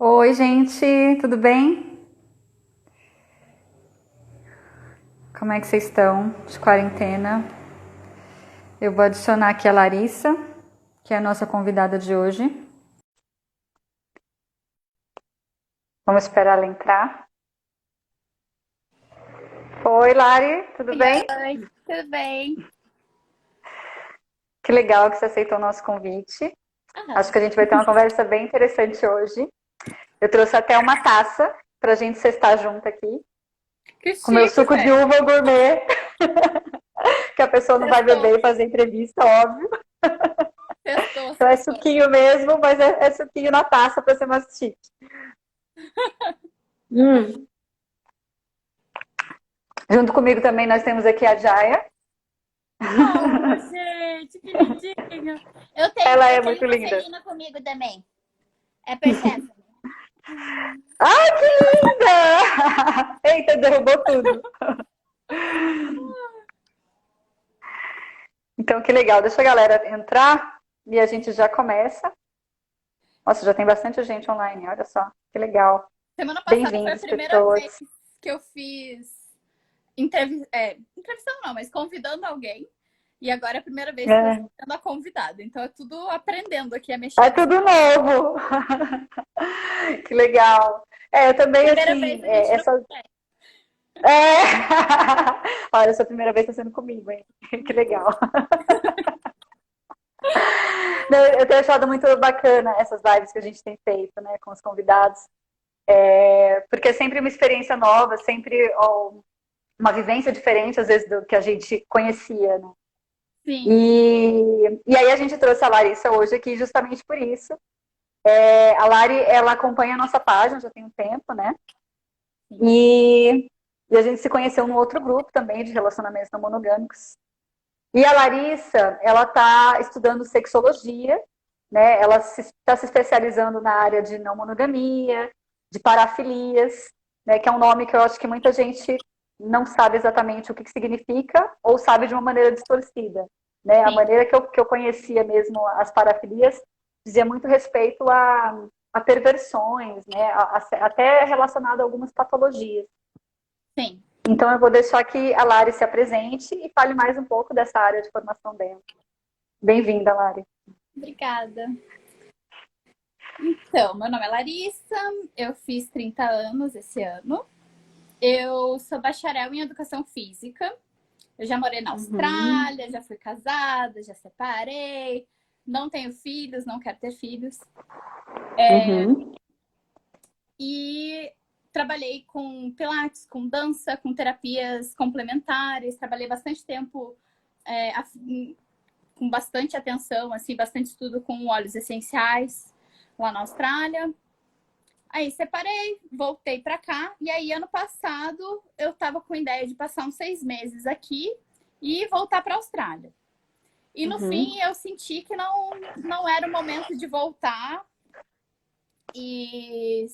Oi, gente, tudo bem? Como é que vocês estão de quarentena? Eu vou adicionar aqui a Larissa, que é a nossa convidada de hoje. Vamos esperar ela entrar. Oi, Lari, tudo Oi, bem? oi, tudo bem? Que legal que você aceitou o nosso convite. Ah, Acho que a gente vai ter uma conversa bem interessante hoje. Eu trouxe até uma taça para a gente sextar junto aqui, que com meu chique, suco de velho. uva gourmet, que a pessoa não vai Sextou, beber e fazer entrevista, óbvio. sextou, Então é sextou. suquinho mesmo, mas é suquinho na taça para ser mais chique. Hum. Junto comigo também nós temos aqui a Jaya. Oh, gente, que lindinho. Eu tenho, Ela eu é tenho muito uma linda. felina comigo também. É Persephone. Ai, que linda! Eita, derrubou tudo. Então, que legal. Deixa a galera entrar e a gente já começa. Nossa, já tem bastante gente online, olha só. Que legal. Semana passada foi a Bem-vindos, primeira vez pessoas. que eu fiz entrevistando não, mas convidando alguém. E agora é a primeira vez que eu estou É, sendo a convidada. Então é tudo aprendendo aqui a mexer é nessa. tudo novo. Que legal. É, eu também, Primeira vez assim, a gente não. É... Olha, essa primeira vez está sendo comigo, hein? Que legal. Não, eu tenho achado muito bacana essas lives que a gente tem feito, né, com os convidados, porque é sempre uma experiência nova, sempre uma vivência diferente, às vezes, do que a gente conhecia, né? Sim, E aí a gente trouxe a Larissa hoje aqui justamente por isso. A Lari, ela acompanha a nossa página já tem um tempo, né? sim. E a gente se conheceu num outro grupo também de relacionamentos não monogâmicos. E a Larissa, ela está estudando sexologia, né? Ela está se especializando na área de não monogamia, de parafilias, né? Que é um nome que eu acho que muita gente não sabe exatamente o que significa ou sabe de uma maneira distorcida, né? A Sim. maneira que eu conhecia mesmo as parafilias dizia muito respeito a perversões, né? Até relacionado a algumas patologias. Sim. Então, eu vou deixar que a Lari se apresente e fale mais um pouco dessa área de formação dela. Bem-vinda, Lari. Obrigada. Então, meu nome é Larissa, eu fiz 30 anos esse ano. Eu sou bacharel em educação física. Eu já morei na Uhum. Austrália, já fui casada, já separei. Não tenho filhos, não quero ter filhos. Uhum. E trabalhei com pilates, com dança, com terapias complementares. Trabalhei bastante tempo é, com bastante atenção, assim, bastante estudo com óleos essenciais lá na Austrália. Aí separei, voltei para cá e aí ano passado eu tava com ideia de passar uns 6 meses aqui e voltar para a Austrália. E no fim Uhum. eu senti que não era o momento de voltar e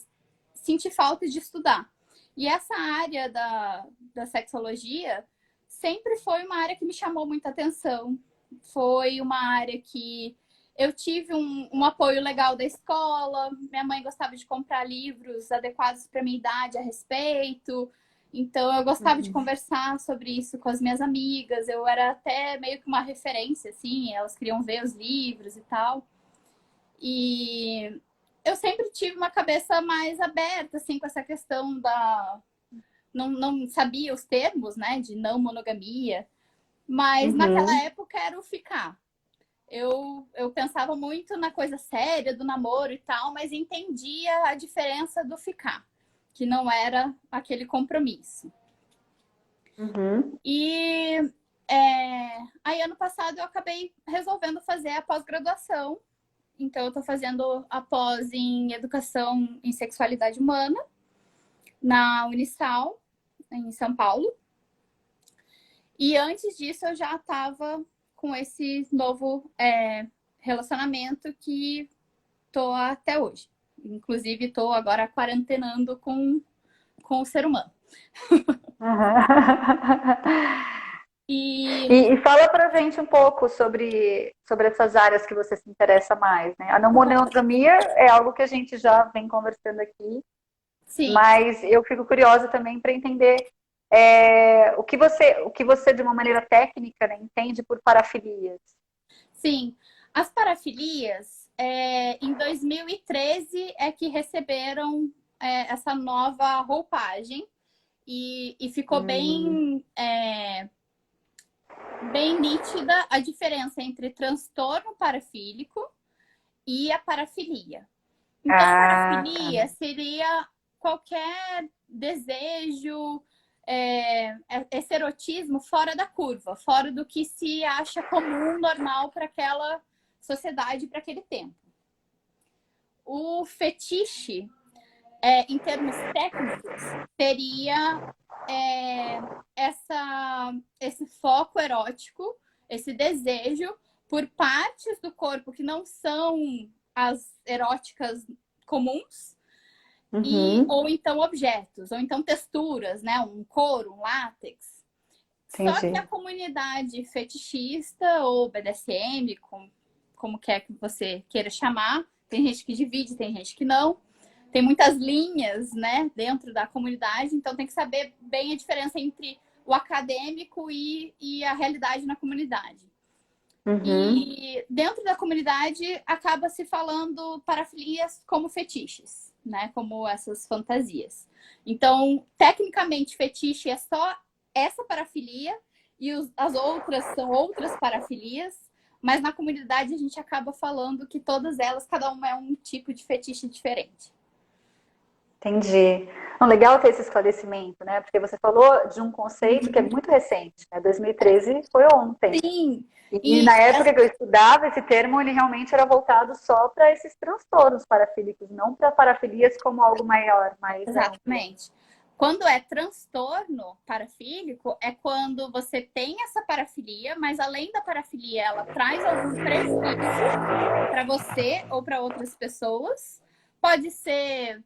senti falta de estudar. E essa área da sexologia sempre foi uma área que me chamou muita atenção. Foi uma área que eu tive um apoio legal da escola, minha mãe gostava de comprar livros adequados para minha idade a respeito. Então eu gostava de Uhum. conversar sobre isso com as minhas amigas. Eu era até meio que uma referência, assim, elas queriam ver os livros e tal. E eu sempre tive uma cabeça mais aberta, assim, com essa questão da. Não sabia os termos, né, de não monogamia, mas naquela Uhum. época era o ficar. Eu pensava muito na coisa séria do namoro e tal, mas entendia a diferença do ficar, que não era aquele compromisso. Uhum. E aí, ano passado, eu acabei resolvendo fazer a pós-graduação. Então, eu estou fazendo a pós em Educação em Sexualidade Humana, na Unisal, em São Paulo. E antes disso, eu já estava com esse novo relacionamento que estou até hoje. Inclusive, estou agora quarentenando com o ser humano. Uhum. E E fala pra gente um pouco sobre essas áreas que você se interessa mais, né? A não monogamia é algo que a gente já vem conversando aqui, sim, mas eu fico curiosa também para entender o que você, de uma maneira técnica, né, entende por parafilias. sim. As parafilias, em 2013 é que receberam essa nova roupagem e ficou Hum. bem nítida a diferença entre transtorno parafílico e a parafilia. Então, Ah, tá. parafilia seria qualquer desejo, esse erotismo fora da curva, fora do que se acha comum, normal para aquela sociedade, para aquele tempo. O fetiche, em termos técnicos, seria é, esse foco erótico, esse desejo por partes do corpo que não são as eróticas comuns, Uhum, ou então objetos, ou então texturas, né? Um couro, um látex. Só que a entendi. comunidade fetichista ou BDSM, como quer que você queira chamar, tem gente que divide, tem gente que não. Tem muitas linhas, né, dentro da comunidade, então tem que saber bem a diferença entre o acadêmico e a realidade na comunidade. Uhum, E dentro da comunidade acaba se falando parafilias como fetiches, né? Como essas fantasias. Então, tecnicamente, fetiche é só essa parafilia e as outras são outras parafilias, mas na comunidade a gente acaba falando que todas elas, cada uma é um tipo de fetiche diferente. entendi. Não, legal ter esse esclarecimento, né? Porque você falou de um conceito que é Uhum. muito recente, né? 2013 foi ontem. Sim, E e na época que eu estudava, esse termo ele realmente era voltado só para esses transtornos parafílicos, não para parafilias como algo maior, mais amplo. exatamente. Quando é transtorno parafílico, é quando você tem essa parafilia, mas além da parafilia, ela traz algum prejuízo para você ou para outras pessoas. Pode ser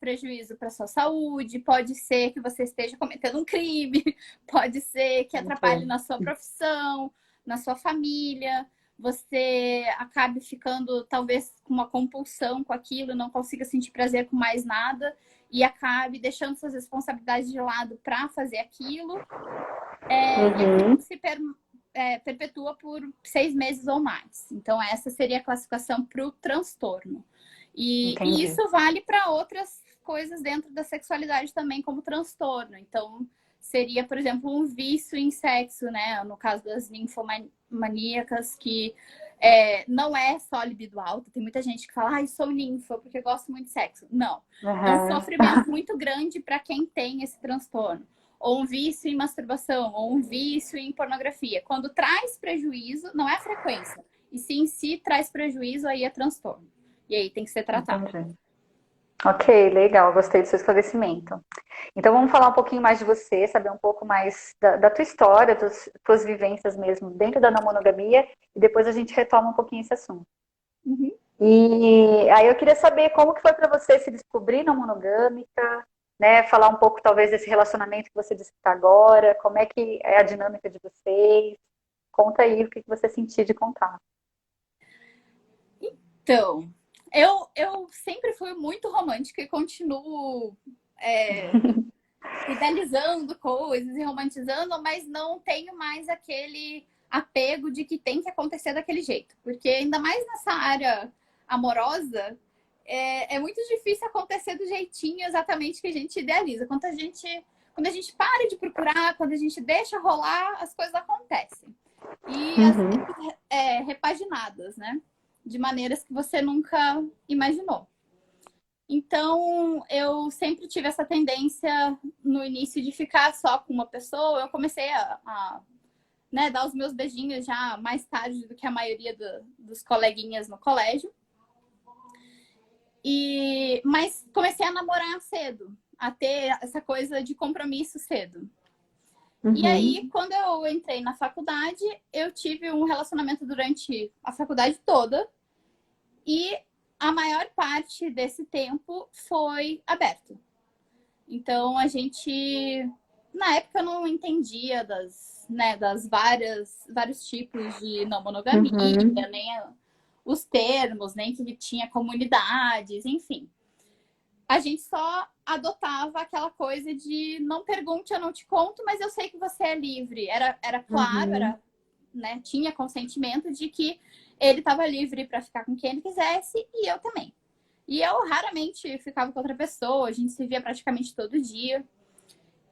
prejuízo para sua saúde, pode ser que você esteja cometendo um crime, pode ser que atrapalhe Entendi. na sua profissão, na sua família. Você acabe ficando talvez com uma compulsão com aquilo, não consiga sentir prazer com mais nada e acabe deixando suas responsabilidades de lado para fazer aquilo. E aquilo Uhum, perpetua por 6 meses ou mais. Então, essa seria a classificação para o transtorno. E entendi. isso vale para outras coisas dentro da sexualidade também, como transtorno. Então, seria, por exemplo, um vício em sexo, né? No caso das ninfomaníacas, que não é só libido alta. Tem muita gente que fala, sou ninfa porque gosto muito de sexo. Não. É um Uhum. sofrimento muito grande para quem tem esse transtorno ou um vício em masturbação, ou um vício em pornografia. Quando traz prejuízo, não é a frequência, e se em si traz prejuízo, aí é transtorno. E aí tem que ser tratado. Entendi. Ok, legal, gostei do seu esclarecimento. Então vamos falar um pouquinho mais de você, saber um pouco mais da tua história, das tuas vivências mesmo dentro da não monogamia, e depois a gente retoma um pouquinho esse assunto. Uhum. E aí eu queria saber como que foi para você se descobrir não monogâmica, né? Falar um pouco talvez desse relacionamento que você disse que está agora, como é que é a dinâmica de vocês. Conta aí o que você sentiu de contar. Então, eu sempre fui muito romântica e continuo idealizando coisas e romantizando, mas não tenho mais aquele apego de que tem que acontecer daquele jeito. Porque ainda mais nessa área amorosa, é muito difícil acontecer do jeitinho exatamente que a gente idealiza. Quando a gente para de procurar, quando a gente deixa rolar, as coisas acontecem. E às Uhum. vezes repaginadas, né? De maneiras que você nunca imaginou. Então, eu sempre tive essa tendência no início de ficar só com uma pessoa. Eu comecei a dar os meus beijinhos já mais tarde do que a maioria dos coleguinhas no colégio. Mas comecei a namorar cedo, a ter essa coisa de compromisso cedo. E aí, Uhum. quando eu entrei na faculdade, eu tive um relacionamento durante a faculdade toda. E a maior parte desse tempo foi aberto. Então, a gente na época eu não entendia das vários tipos de não monogamia, nem os termos, nem que tinha comunidades, enfim. A gente só adotava aquela coisa de não pergunte, eu não te conto, mas eu sei que você é livre. Era claro, né, tinha consentimento de que ele estava livre para ficar com quem ele quisesse e eu também. E eu raramente ficava com outra pessoa, a gente se via praticamente todo dia.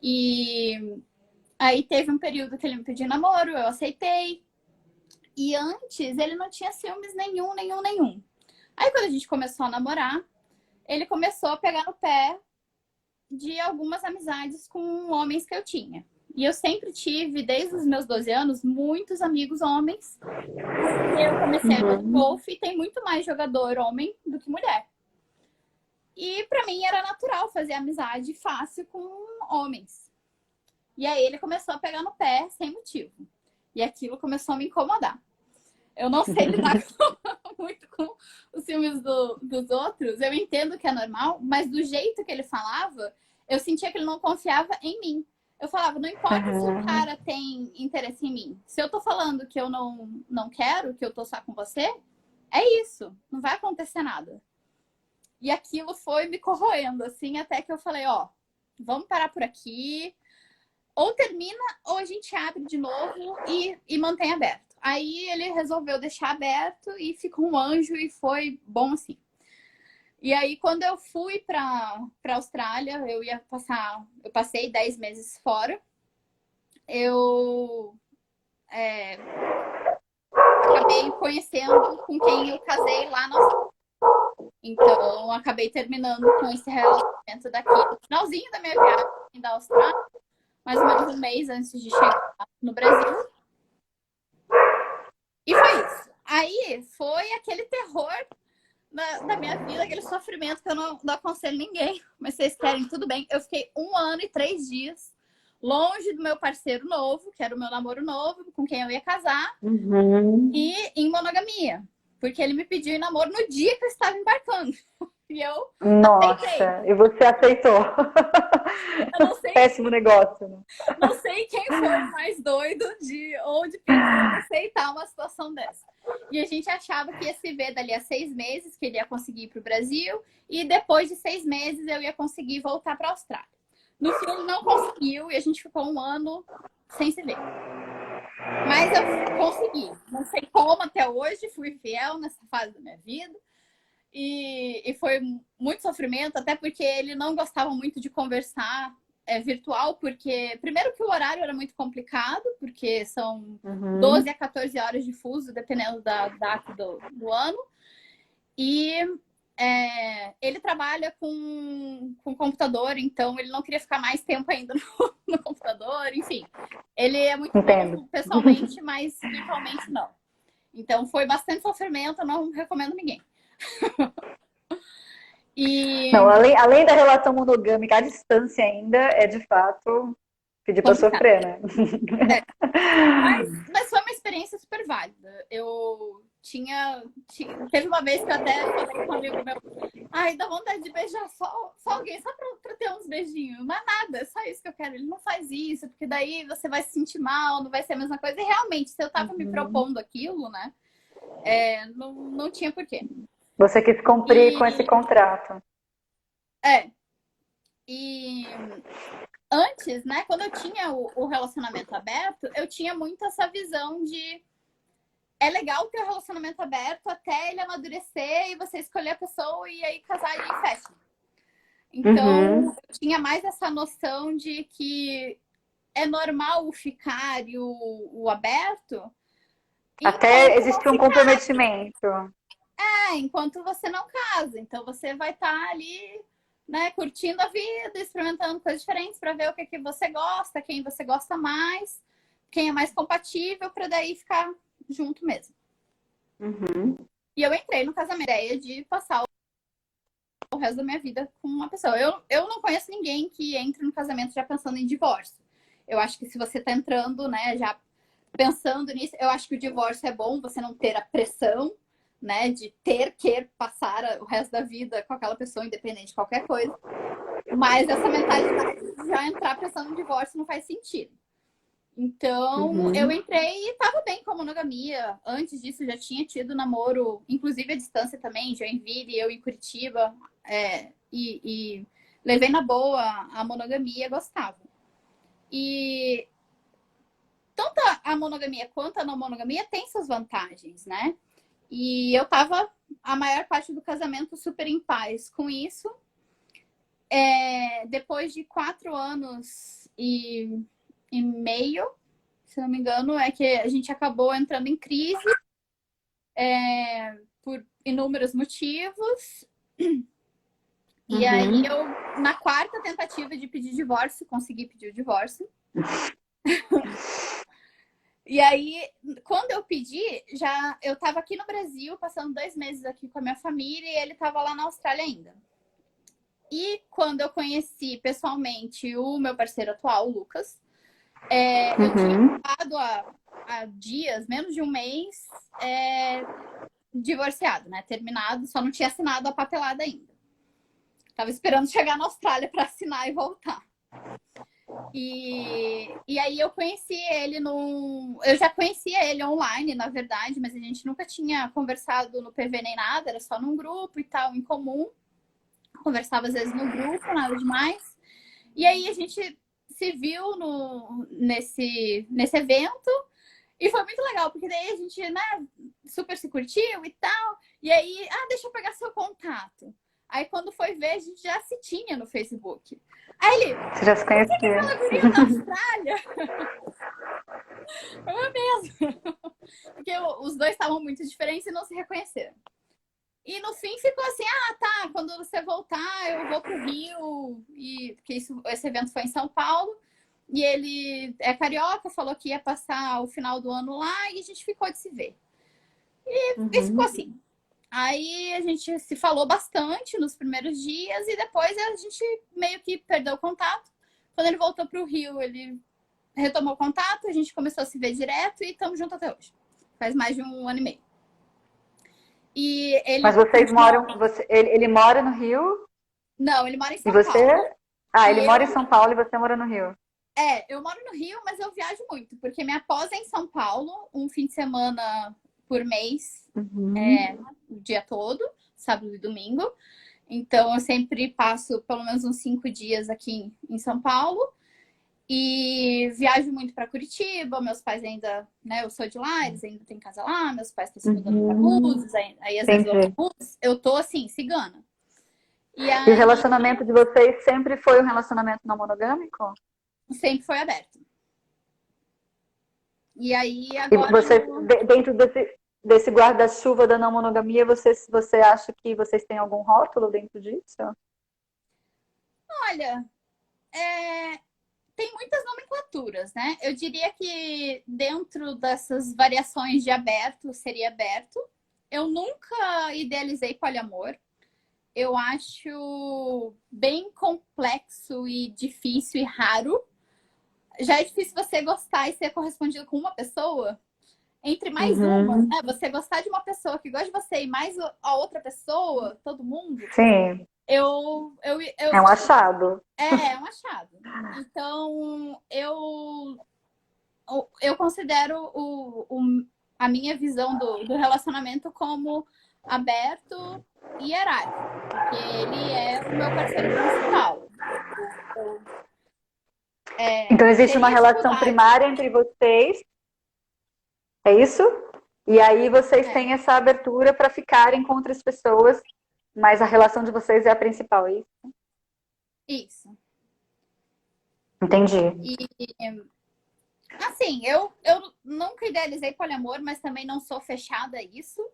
E aí teve um período que ele me pediu namoro, eu aceitei. E antes ele não tinha ciúmes nenhum. Aí quando a gente começou a namorar, ele começou a pegar no pé de algumas amizades com homens que eu tinha. E eu sempre tive, desde os meus 12 anos, muitos amigos homens. Eu comecei a jogar golfe e tem muito mais jogador homem do que mulher. E pra mim era natural fazer amizade fácil com homens. E aí ele começou a pegar no pé sem motivo. E aquilo começou a me incomodar. Eu não sei lidar muito com os ciúmes dos outros. Eu entendo que é normal, mas do jeito que ele falava, eu sentia que ele não confiava em mim. Eu falava, não importa se o cara tem interesse em mim. Se eu tô falando que eu não quero, que eu tô só com você, é isso. Não vai acontecer nada. E aquilo foi me corroendo, assim, até que eu falei, ó, vamos parar por aqui. Ou termina, ou a gente abre de novo e mantém aberto. Aí ele resolveu deixar aberto e ficou um anjo e foi bom assim. E aí, quando eu fui pra Austrália, eu passei 10 meses fora. Eu acabei conhecendo com quem eu casei lá na Austrália. Então, acabei terminando com esse relacionamento daqui, no finalzinho da minha viagem da Austrália, mais ou menos um mês antes de chegar no Brasil. E foi isso. Aí foi aquele terror da minha vida, aquele sofrimento que eu não aconselho ninguém. Mas vocês querem, tudo bem. Eu fiquei 1 ano e 3 dias longe do meu parceiro novo, que era o meu namoro novo, com quem eu ia casar, e em monogamia. Porque ele me pediu em namoro no dia que eu estava embarcando. E eu aceitei. E você aceitou. Eu não sei, péssimo negócio, né? Não sei quem foi mais doido de aceitar uma situação dessa. E a gente achava que ia se ver dali a 6 meses, que ele ia conseguir ir para o Brasil, e depois de 6 meses eu ia conseguir voltar para a Austrália. No fim, ele não conseguiu e a gente ficou 1 ano sem se ver. Mas eu consegui. Não sei como até hoje, fui fiel nessa fase da minha vida. E foi muito sofrimento, até porque ele não gostava muito de conversar virtual, porque primeiro que o horário era muito complicado, porque são 12 a 14 horas de fuso, dependendo da data do ano. E ele trabalha com computador, então ele não queria ficar mais tempo ainda no computador, enfim. Ele é muito bom pessoalmente, mas virtualmente não. Então foi bastante sofrimento, eu não recomendo ninguém. Não, além da relação monogâmica, a distância ainda é de fato pedir para sofrer, né? Mas foi uma experiência super válida. Teve uma vez que eu até falei com um amigo meu, ai, dá vontade de beijar só alguém, só pra ter uns beijinhos. Mas nada, é só isso que eu quero. Ele não faz isso, porque daí você vai se sentir mal, não vai ser a mesma coisa. E realmente, se eu tava me propondo aquilo, né, não tinha porquê. Você quis cumprir com esse contrato. E antes, né, quando eu tinha o relacionamento aberto, eu tinha muito essa visão de é legal ter o relacionamento aberto até ele amadurecer e você escolher a pessoa e aí casar e aí fecha. Então, eu tinha mais essa noção de que é normal o ficar e o aberto. Até existir um comprometimento. Enquanto você não casa. Então, você vai estar ali, né, curtindo a vida, experimentando coisas diferentes para ver o que você gosta, quem você gosta mais, quem é mais compatível, para daí ficar junto mesmo. E eu entrei no casamento, a ideia de passar o resto da minha vida com uma pessoa. Eu não conheço ninguém que entre no casamento já pensando em divórcio. Eu acho que se você tá entrando, né, já pensando nisso, eu acho que o divórcio é bom, você não ter a pressão, né, de ter que passar o resto da vida com aquela pessoa, independente de qualquer coisa. Mas essa mentalidade de já entrar pensando no divórcio não faz sentido. Então, eu entrei e tava bem com a monogamia. Antes disso, já tinha tido namoro, inclusive à distância também, Joinville, eu em Curitiba. E levei na boa a monogamia, gostava. E tanto a monogamia quanto a não monogamia tem suas vantagens, né? E eu tava a maior parte do casamento super em paz com isso. Depois de 4 anos e meio, se não me engano, é que a gente acabou entrando em crise por inúmeros motivos. E aí eu, na 4ª tentativa de pedir divórcio, consegui pedir o divórcio. E aí, quando eu pedi, eu estava aqui no Brasil, passando 2 meses aqui com a minha família, e ele estava lá na Austrália ainda. E quando eu conheci pessoalmente o meu parceiro atual, o Lucas, eu tinha ficado há dias, menos de um mês, divorciado, né? Terminado, só não tinha assinado a papelada ainda. Tava esperando chegar na Austrália para assinar e voltar. E aí eu conheci ele eu já conhecia ele online, na verdade, mas a gente nunca tinha conversado no PV nem nada, era só num grupo e tal, em comum. Conversava às vezes no grupo, nada demais. E aí a gente se viu nesse evento e foi muito legal, porque daí a gente, né, super se curtiu e tal. E aí, deixa eu pegar seu contato. Aí quando foi ver, a gente já se tinha no Facebook. Aí ele, você já se conhecia? Você que é aquela guria da Austrália? Eu mesmo. Porque os dois estavam muito diferentes e não se reconheceram. E no fim ficou assim, tá, quando você voltar, eu vou pro Rio. Porque esse evento foi em São Paulo. E ele é carioca, falou que ia passar o final do ano lá e a gente ficou de se ver. E ficou assim. Aí a gente se falou bastante nos primeiros dias e depois a gente meio que perdeu o contato. Quando ele voltou pro Rio, ele retomou o contato, a gente começou a se ver direto e estamos juntos até hoje. Faz mais de 1 ano e meio. E ele Mas vocês moram... ele mora no Rio? Não, ele mora em São E você? Paulo. Ele mora em São Paulo e você mora no Rio. Eu moro no Rio, mas eu viajo muito, porque minha pós é em São Paulo, um fim de semana por mês, o dia todo, sábado e domingo. Então, eu sempre passo pelo menos uns 5 dias aqui em São Paulo. E viajo muito para Curitiba, meus pais ainda, né, eu sou de lá, eles ainda têm casa lá, meus pais estão se mudando para Búzios, aí às vezes eu vou para Búzios, eu tô assim, cigana. E o relacionamento de vocês sempre foi um relacionamento não monogâmico? Sempre foi aberto. E aí agora... E você, dentro desse guarda-chuva da não monogamia, você acha que vocês têm algum rótulo dentro disso? Olha, tem muitas nomenclaturas, né? Eu diria que dentro dessas variações de aberto, seria aberto. Eu nunca idealizei poliamor. Eu acho bem complexo e difícil e raro. Já é difícil você gostar e ser correspondido com uma pessoa. Entre mais uma, né? Você gostar de uma pessoa que gosta de você e mais a outra pessoa, todo mundo. Sim. É um achado. É um achado. Então, eu considero a minha visão do relacionamento como aberto e hierárquico, porque ele é o meu parceiro principal. Então, existe uma relação primária entre vocês, é isso? E aí vocês têm essa abertura para ficarem com outras pessoas, mas a relação de vocês é a principal, é isso? Isso. Entendi. Assim, eu nunca idealizei poliamor, mas também não sou fechada a isso.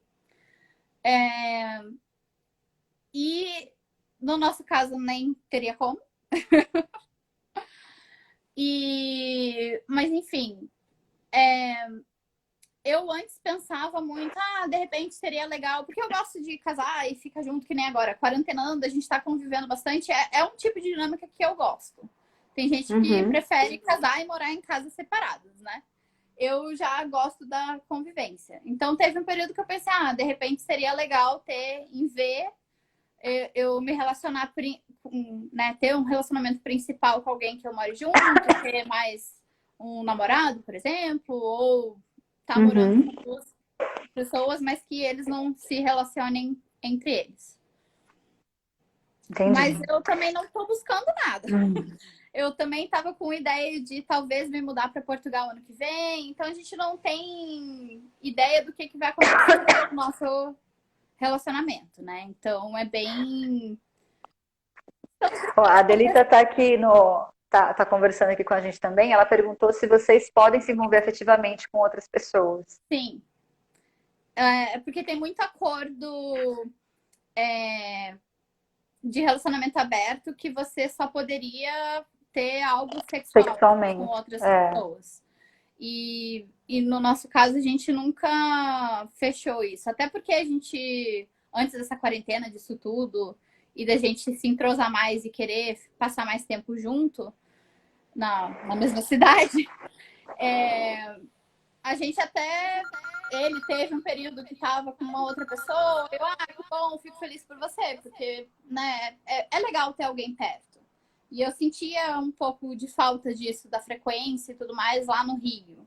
E no nosso caso nem teria como. Mas enfim, eu antes pensava muito, de repente seria legal, porque eu gosto de casar e ficar junto que nem agora. Quarentenando, a gente tá convivendo bastante, é um tipo de dinâmica que eu gosto. Tem gente que prefere casar e morar em casas separadas, né? Eu já gosto da convivência. Então, teve um período que eu pensei, de repente seria legal ter em V eu me relacionar, né, ter um relacionamento principal com alguém que eu moro junto, ter mais um namorado, por exemplo, ou tá morando com duas pessoas, mas que eles não se relacionem entre eles. Entendi. Mas eu também não tô buscando nada. Eu também estava com ideia de talvez me mudar para Portugal ano que vem, então a gente não tem ideia do que vai acontecer no nosso relacionamento, né? Então é bem. Ó, a Delita tá aqui tá conversando aqui com a gente também. Ela perguntou se vocês podem se envolver afetivamente com outras pessoas. Sim. É porque tem muito acordo de relacionamento aberto que você só poderia ter algo sexual Sexualmente. com outras pessoas. E no nosso caso, a gente nunca fechou isso. Até porque a gente, antes dessa quarentena, disso tudo, e da gente se entrosar mais e querer passar mais tempo junto, na mesma cidade, a gente até... Ele teve um período que estava com uma outra pessoa. Eu, que bom, fico feliz por você, porque, né, é legal ter alguém perto. E eu sentia um pouco de falta disso, da frequência e tudo mais, lá no Rio.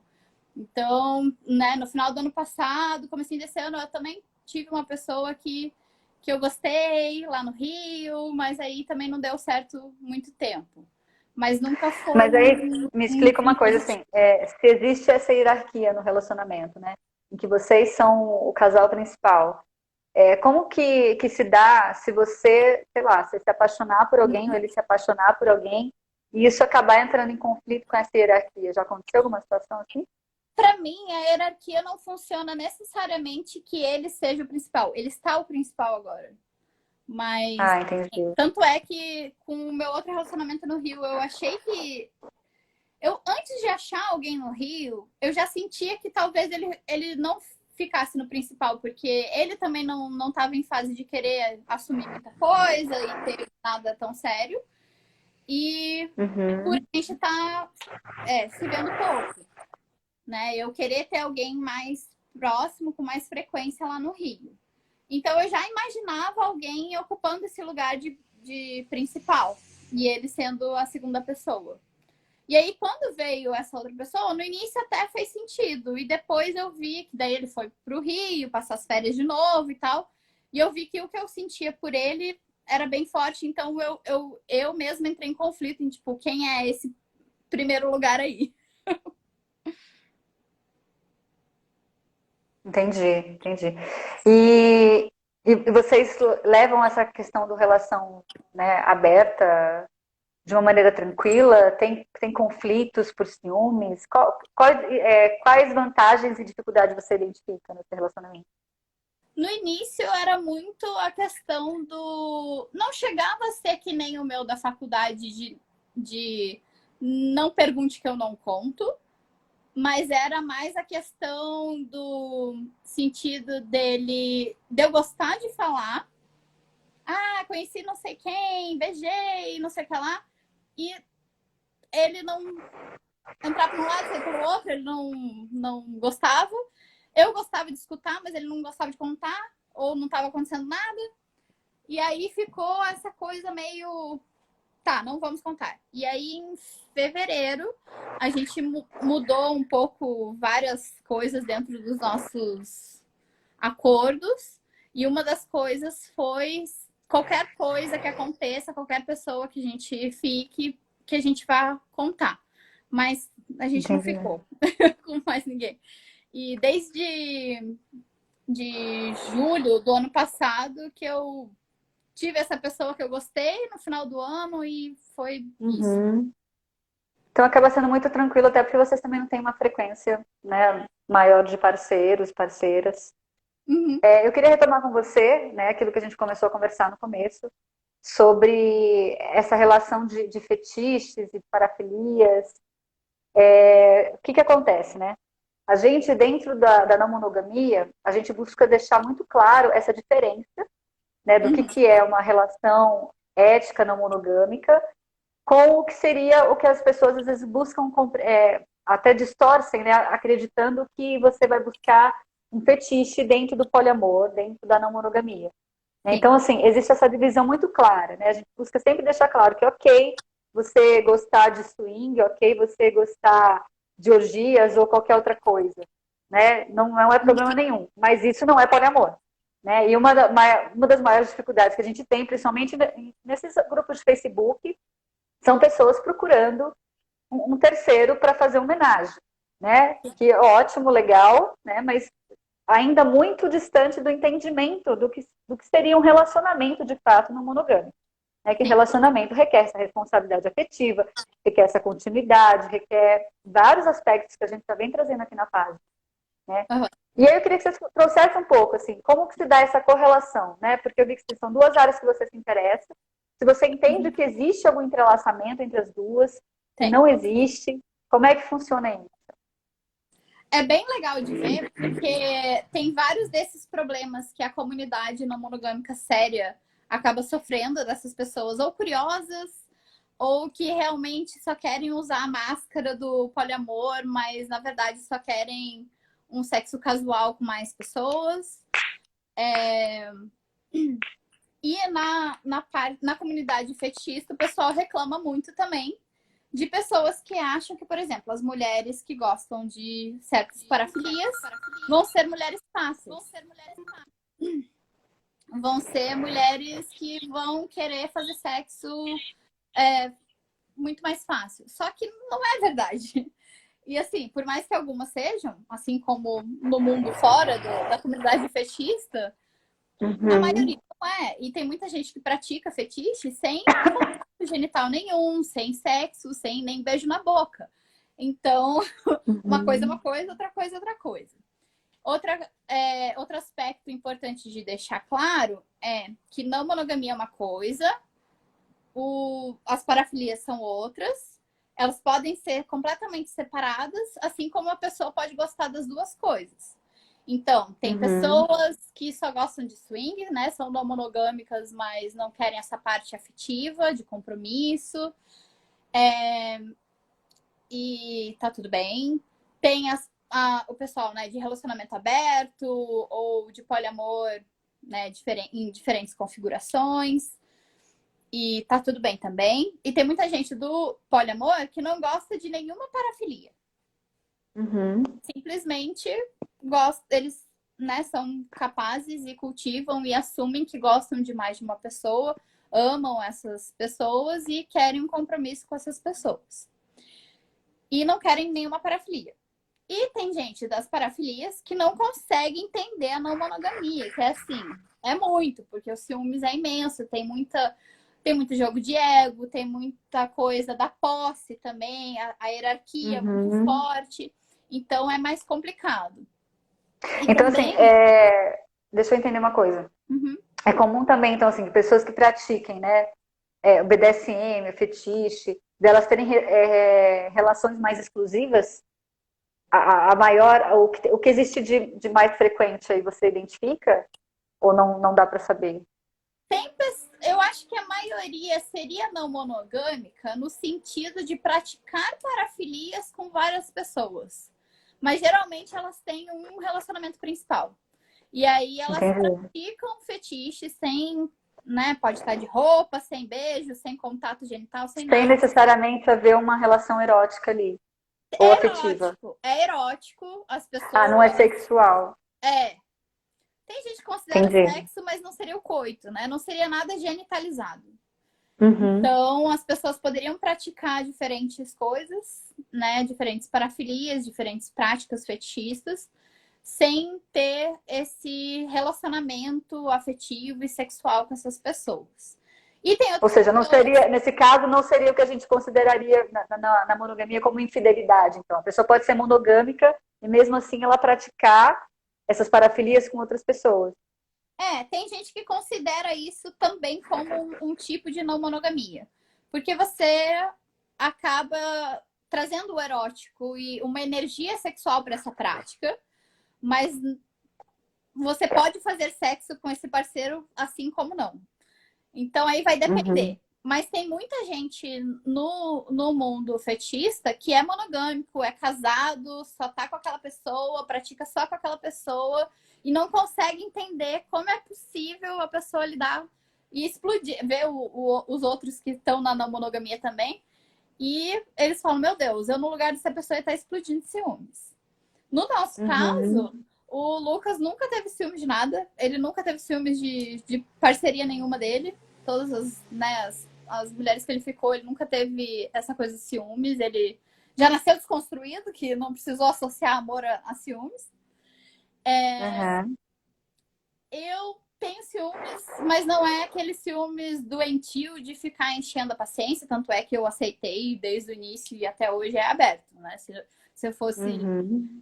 Então, né, no final do ano passado, comecinho desse ano, eu também tive uma pessoa que eu gostei lá no Rio, mas aí também não deu certo muito tempo. Mas nunca foi... Mas aí, me explica uma coisa, assim, se existe essa hierarquia no relacionamento, né? Em que vocês são o casal principal. Como que se dá se você, sei lá, se apaixonar por alguém ou ele se apaixonar por alguém e isso acabar entrando em conflito com essa hierarquia? Já aconteceu alguma situação assim? Para mim, a hierarquia não funciona necessariamente que ele seja o principal. Ele está o principal agora. Mas, entendi. Tanto é que com o meu outro relacionamento no Rio, eu achei que... antes de achar alguém no Rio, eu já sentia que talvez ele não ficasse no principal, porque ele também não estava em fase de querer assumir muita coisa e ter nada tão sério. E por a gente estar se vendo pouco, né? Eu querer ter alguém mais próximo, com mais frequência lá no Rio. Então eu já imaginava alguém ocupando esse lugar de principal e ele sendo a segunda pessoa. E aí, quando veio essa outra pessoa, no início até fez sentido. E depois eu vi que daí ele foi pro Rio, passar as férias de novo e tal. E eu vi que o que eu sentia por ele era bem forte. Então eu mesma entrei em conflito em, tipo, quem é esse primeiro lugar aí? Entendi. E vocês levam essa questão do relação, né, aberta de uma maneira tranquila? Tem conflitos por ciúmes? Quais vantagens e dificuldades você identifica nesse relacionamento? No início era muito a questão do... Não chegava a ser que nem o meu da faculdade de não pergunte que eu não conto, mas era mais a questão do sentido de eu gostar de falar. Conheci não sei quem, beijei, não sei o que lá. E ele não entrar para um lado, sair para o outro, ele não gostava. Eu gostava de escutar, mas ele não gostava de contar, ou não estava acontecendo nada. E aí ficou essa coisa meio... Tá, não vamos contar. E aí, em fevereiro, a gente mudou um pouco várias coisas dentro dos nossos acordos. E uma das coisas foi qualquer coisa que aconteça, qualquer pessoa que a gente fique, que a gente vá contar. Mas a gente não ficou com mais ninguém. E desde de julho do ano passado que eu tive essa pessoa que eu gostei no final do ano e foi isso. Então acaba sendo muito tranquilo, até porque vocês também não têm uma frequência, né, maior de parceiros, parceiras. Eu queria retomar com você, né, aquilo que a gente começou a conversar no começo, sobre essa relação de fetiches e parafilias. O que acontece, né? A gente, dentro da não monogamia, a gente busca deixar muito claro essa diferença, né, do que é uma relação ética não monogâmica com o que seria o que as pessoas às vezes buscam, até distorcem, né, acreditando que você vai buscar um fetiche dentro do poliamor, dentro da não monogamia. né? Sim. Então, assim, existe essa divisão muito clara, né? A gente busca sempre deixar claro que, ok, você gostar de swing, ok, você gostar de orgias ou qualquer outra coisa, né? Não é problema nenhum, mas isso não é poliamor, né? E uma das maiores dificuldades que a gente tem, principalmente nesses grupos de Facebook, são pessoas procurando um terceiro para fazer homenagem, né? Que ótimo, legal, né? Mas ainda muito distante do entendimento do que seria um relacionamento de fato no monogâmico. Né? Que Sim. relacionamento requer essa responsabilidade afetiva, requer essa continuidade, requer vários aspectos que a gente está bem trazendo aqui na página. Né? Uhum. E aí eu queria que você trouxesse um pouco, assim, como que se dá essa correlação, né? Porque eu vi que são duas áreas que você se interessa. Se você entende que existe algum entrelaçamento entre as duas, se Tem. não existe, como é que funciona isso? É bem legal de ver, porque tem vários desses problemas que a comunidade não monogâmica séria acaba sofrendo dessas pessoas, ou curiosas, ou que realmente só querem usar a máscara do poliamor, mas na verdade só querem um sexo casual com mais pessoas. E na comunidade fetichista, o pessoal reclama muito também de pessoas que acham que, por exemplo, as mulheres que gostam de certas parafilias vão ser mulheres fáceis. Vão ser mulheres que vão querer fazer sexo muito mais fácil. Só que não é verdade. E assim, por mais que algumas sejam, assim como no mundo fora da comunidade fetichista, a maioria não é. E tem muita gente que pratica fetiche sem contato genital nenhum, sem sexo, sem nem beijo na boca. Então, uma coisa é uma coisa, outra coisa é outra coisa. Outro aspecto importante de deixar claro é que não monogamia é uma coisa, as parafilias são outras. Elas podem ser completamente separadas, assim como a pessoa pode gostar das duas coisas. Então, tem pessoas que só gostam de swing, né? São não monogâmicas, mas não querem essa parte afetiva, de compromisso. E tá tudo bem. Tem o pessoal, né, de relacionamento aberto ou de poliamor, né, em diferentes configurações. E tá tudo bem também. E tem muita gente do poliamor que não gosta de nenhuma parafilia. Simplesmente eles, né, são capazes e cultivam e assumem que gostam de mais de uma pessoa, amam essas pessoas e querem um compromisso com essas pessoas. E não querem nenhuma parafilia. E tem gente das parafilias que não consegue entender a não monogamia, que é assim, é muito, porque o ciúmes é imenso, tem muito jogo de ego, tem muita coisa da posse também, a hierarquia é muito forte, então é mais complicado. E Então, também... assim, deixa eu entender uma coisa. É comum também, então, assim, pessoas que pratiquem, né, o BDSM, o fetiche, delas terem relações mais exclusivas, a maior, o que existe de mais frequente aí, você identifica? Ou não dá para saber? Eu acho que a maioria seria não monogâmica no sentido de praticar parafilias com várias pessoas. Mas geralmente elas têm um relacionamento principal. E aí elas praticam fetiche sem, né? Pode estar de roupa, sem beijo, sem contato genital, sem nada. Sem necessariamente haver uma relação erótica ali. Ou afetiva. É erótico, as pessoas... Ah, não é sexual. Tem gente que considera sexo, mas não seria o coito, né? Não seria nada genitalizado. Então, as pessoas poderiam praticar diferentes coisas, né? Diferentes parafilias, diferentes práticas fetichistas, sem ter esse relacionamento afetivo e sexual com essas pessoas. E tem Ou seja, não seria, nesse caso, não seria o que a gente consideraria na monogamia como infidelidade. Então, a pessoa pode ser monogâmica e mesmo assim ela praticar essas parafilias com outras pessoas. Tem gente que considera isso também como um tipo de não monogamia. Porque você acaba trazendo o erótico e uma energia sexual para essa prática, mas você pode fazer sexo com esse parceiro assim como não. Então aí vai depender. Mas tem muita gente no mundo fetichista que é monogâmico, é casado, só tá com aquela pessoa, pratica só com aquela pessoa e não consegue entender como é possível a pessoa lidar e explodir, ver os outros que estão na não monogamia também. E eles falam, meu Deus, eu no lugar dessa pessoa ia estar explodindo de ciúmes. No nosso caso, o Lucas nunca teve ciúmes de nada. Ele nunca teve ciúmes de parceria nenhuma dele. Todas as, né, as mulheres que ele ficou, ele nunca teve essa coisa de ciúmes. Ele já nasceu desconstruído, que não precisou associar amor a ciúmes. Eu tenho ciúmes, mas não é aquele ciúmes doentio de ficar enchendo a paciência. Tanto é que eu aceitei desde o início e até hoje é aberto, né? Se eu fosse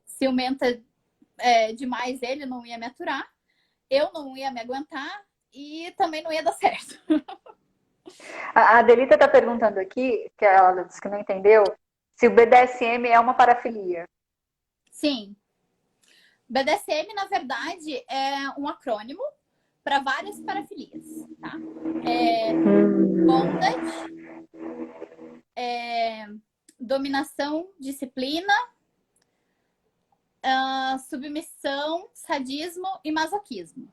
ciumenta demais, ele não ia me aturar, eu não ia me aguentar e também não ia dar certo. A Adelita está perguntando aqui, que ela disse que não entendeu, se o BDSM é uma parafilia. Sim. BDSM, na verdade, é um acrônimo para várias parafilias, tá? Bondage, dominação, disciplina, submissão, sadismo e masoquismo.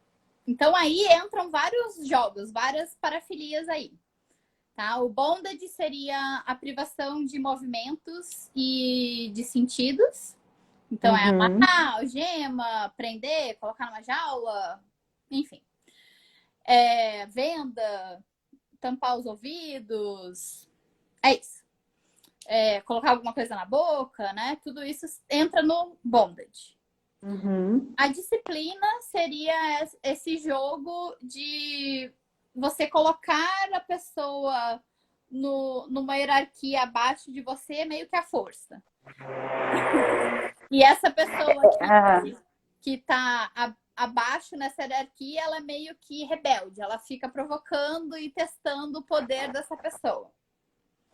Então, aí entram vários jogos, várias parafilias aí. Tá? O bondage seria a privação de movimentos e de sentidos. Então, é amarrar, algema, prender, colocar numa jaula, enfim. Venda, tampar os ouvidos, é isso. Colocar alguma coisa na boca, né? Tudo isso entra no bondage. A disciplina seria esse jogo de você colocar a pessoa numa hierarquia abaixo de você, meio que à força. E essa pessoa que tá abaixo nessa hierarquia, ela é meio que rebelde. Ela fica provocando e testando o poder dessa pessoa.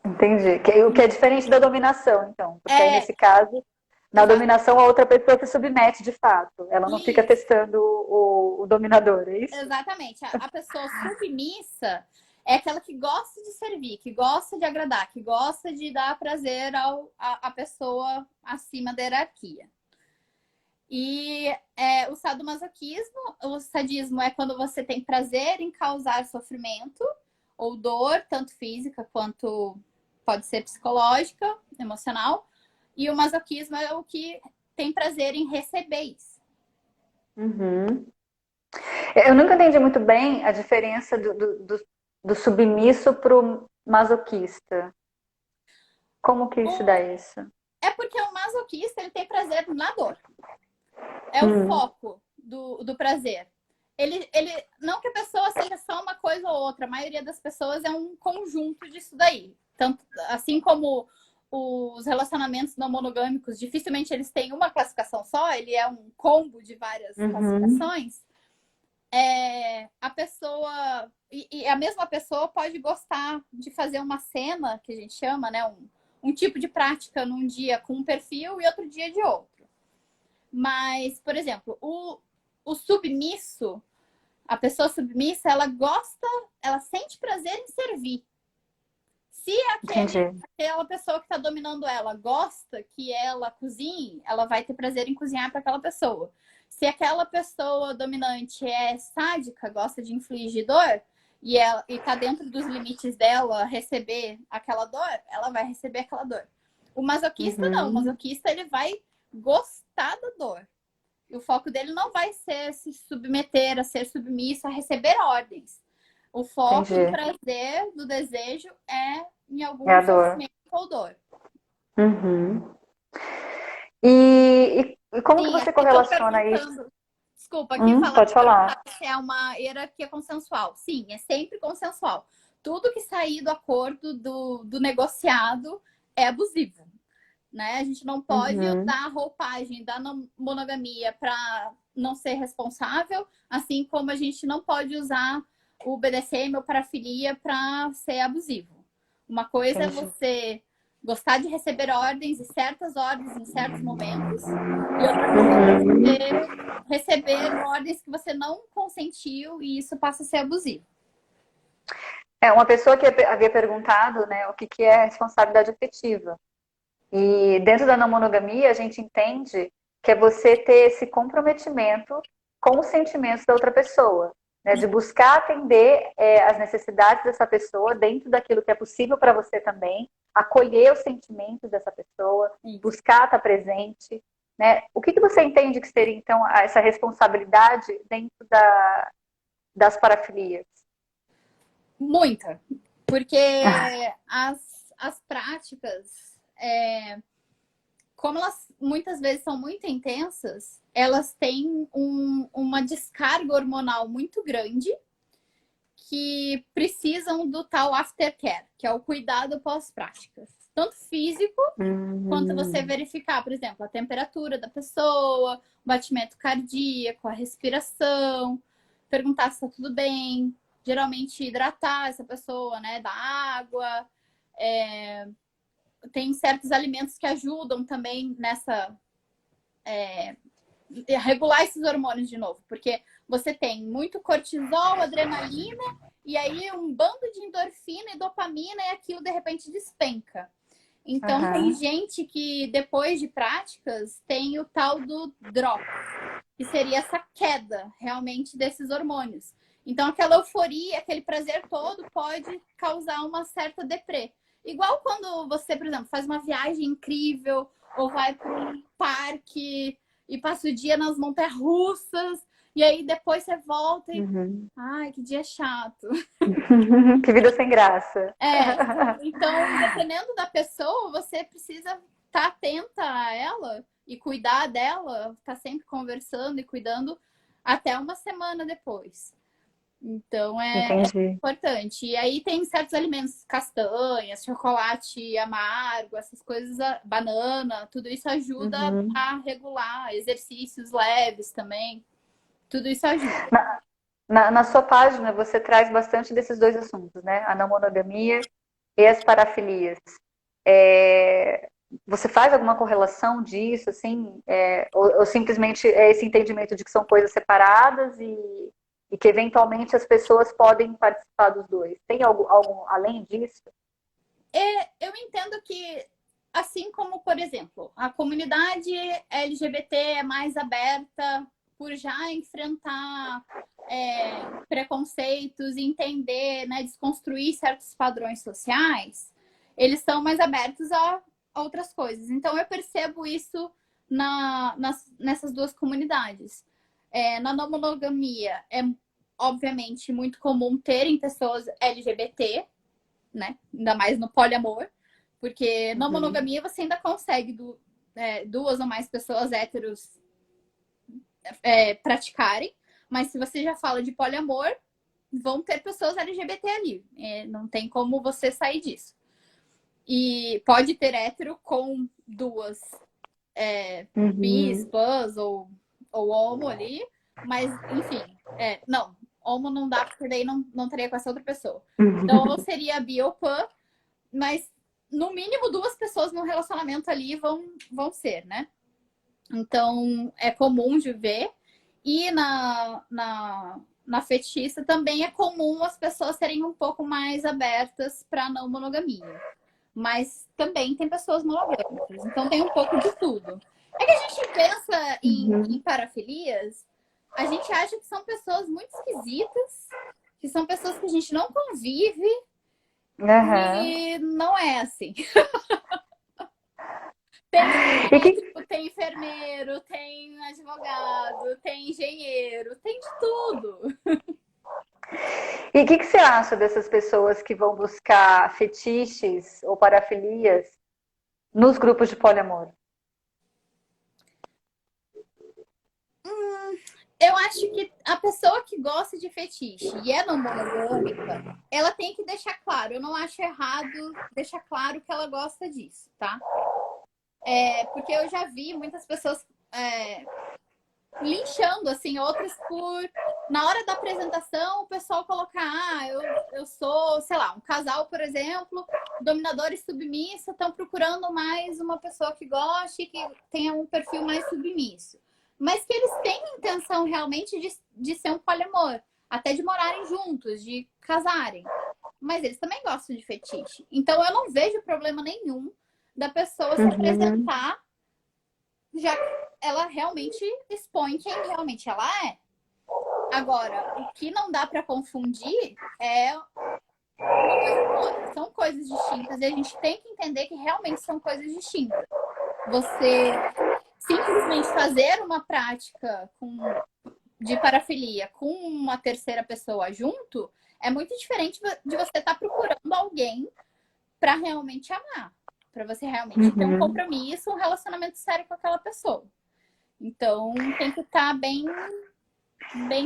Entendi. O que é diferente da dominação, então. Porque aí, nesse caso, na dominação, a outra pessoa se submete de fato. Ela não fica testando o dominador, é isso? Exatamente. A pessoa submissa é aquela que gosta de servir, que gosta de agradar, que gosta de dar prazer à pessoa acima da hierarquia. E o sadomasoquismo, o sadismo é quando você tem prazer em causar sofrimento ou dor, tanto física quanto pode ser psicológica, emocional. E o masoquismo é o que tem prazer em receber isso. Eu nunca entendi muito bem a diferença do submisso para o masoquista. Como que se dá isso? É porque o masoquista ele tem prazer na dor. É o foco do prazer. Ele, não que a pessoa seja só uma coisa ou outra. A maioria das pessoas é um conjunto disso daí. Tanto, assim como os relacionamentos não monogâmicos, dificilmente eles têm uma classificação só. Ele é um combo de várias classificações. A pessoa... E a mesma pessoa pode gostar de fazer uma cena, que a gente chama, né? Um tipo de prática num dia com um perfil e outro dia de outro. Mas, por exemplo, o submisso, a pessoa submissa, ela sente prazer em servir. Se aquela pessoa que está dominando ela gosta que ela cozinhe, ela vai ter prazer em cozinhar para aquela pessoa. Se aquela pessoa dominante é sádica, gosta de infligir dor, e está dentro dos limites dela receber aquela dor, ela vai receber aquela dor. O masoquista não. O masoquista ele vai gostar da dor. E o foco dele não vai ser se submeter, a ser submisso, a receber ordens. O foco do prazer, do desejo, é em algum sofrimento ou dor. E como que você correlaciona isso? Desculpa, aqui pode falar. Se é uma hierarquia consensual. Sim, é sempre consensual. Tudo que sair do acordo, do negociado, é abusivo. Né? A gente não pode dar a roupagem da monogamia para não ser responsável, assim como a gente não pode usar o BDSM ou parafilia para ser abusivo. Uma coisa é você gostar de receber ordens e certas ordens em certos momentos, e outra coisa é você receber ordens que você não consentiu e isso passa a ser abusivo. Uma pessoa que havia perguntado, né, o que é responsabilidade afetiva. E dentro da não monogamia, a gente entende que é você ter esse comprometimento com os sentimentos da outra pessoa, né? De buscar atender as necessidades dessa pessoa dentro daquilo que é possível para você também, acolher os sentimentos dessa pessoa, buscar estar presente, né? O que você entende que seria, então, essa responsabilidade dentro das parafilias? Muita, porque as práticas, como elas muitas vezes são muito intensas, elas têm uma descarga hormonal muito grande que precisam do tal aftercare, que é o cuidado pós-práticas. Tanto físico, quanto você verificar, por exemplo, a temperatura da pessoa, o batimento cardíaco, a respiração, perguntar se está tudo bem, geralmente hidratar essa pessoa, né, dar água. Tem certos alimentos que ajudam também nessa... regular esses hormônios de novo, porque você tem muito cortisol, adrenalina, e aí um bando de endorfina e dopamina e aquilo de repente despenca. Então tem gente que depois de práticas tem o tal do drop, que seria essa queda realmente desses hormônios. Então aquela euforia, aquele prazer todo pode causar uma certa deprê. Igual quando você, por exemplo, faz uma viagem incrível ou vai para um parque e passa o dia nas montanhas-russas e aí depois você volta e... Ai, que dia chato. Que vida sem graça. Então, dependendo da pessoa, você precisa estar atenta a ela e cuidar dela, estar sempre conversando e cuidando até uma semana depois. Então, é importante. E aí tem certos alimentos, castanhas, chocolate amargo, essas coisas, banana, tudo isso ajuda a regular, exercícios leves também. Tudo isso ajuda. Na sua página, você traz bastante desses dois assuntos, né? A não monogamia e as parafilias. Você faz alguma correlação disso, assim? Ou simplesmente é esse entendimento de que são coisas separadas e que, eventualmente, as pessoas podem participar dos dois? Tem algo além disso? Eu entendo que, assim como, por exemplo, a comunidade LGBT é mais aberta por já enfrentar preconceitos, entender, né, desconstruir certos padrões sociais, eles são mais abertos a outras coisas. Então, eu percebo isso nessas duas comunidades. Na não monogamia, é obviamente muito comum terem pessoas LGBT, né? Ainda mais no poliamor, porque na monogamia você ainda consegue duas ou mais pessoas héteros praticarem, mas se você já fala de poliamor, vão ter pessoas LGBT ali. Não tem como você sair disso. E pode ter hétero com duas bis, pans ou homo ali, mas enfim, não, homo não dá, porque daí não teria com essa outra pessoa. Então, ou seria bi ou pan, mas no mínimo duas pessoas no relacionamento ali vão ser, né? Então, é comum de ver. E na fetichista também é comum as pessoas serem um pouco mais abertas para não monogamia. Mas também tem pessoas monogâmicas. Então tem um pouco de tudo. É que a gente pensa em parafilias, a gente acha que são pessoas muito esquisitas, que são pessoas que a gente não convive, e não é assim. Tem enfermeiro, tem advogado, tem engenheiro, tem de tudo. E o que você acha dessas pessoas que vão buscar fetiches ou parafilias nos grupos de poliamor? Eu acho que a pessoa que gosta de fetiche e é não monogâmica, ela tem que deixar claro. Eu não acho errado deixar claro que ela gosta disso, tá? Porque eu já vi muitas pessoas linchando, assim, outras por... Na hora da apresentação, o pessoal colocar, eu sou, sei lá, um casal, por exemplo, dominador e submissa, estão procurando mais uma pessoa que goste e que tenha um perfil mais submisso. Mas que eles têm intenção realmente de ser um poliamor, até de morarem juntos, de casarem. Mas eles também gostam de fetiche. Então eu não vejo problema nenhum da pessoa se apresentar, já que ela realmente expõe quem realmente ela é. Agora, o que não dá para confundir é uma coisa com outra. São coisas distintas e a gente tem que entender que realmente são coisas distintas. Você simplesmente fazer uma prática de parafilia com uma terceira pessoa junto é muito diferente de você estar procurando alguém para realmente amar, para você realmente ter um compromisso, um relacionamento sério com aquela pessoa. Então tem que estar bem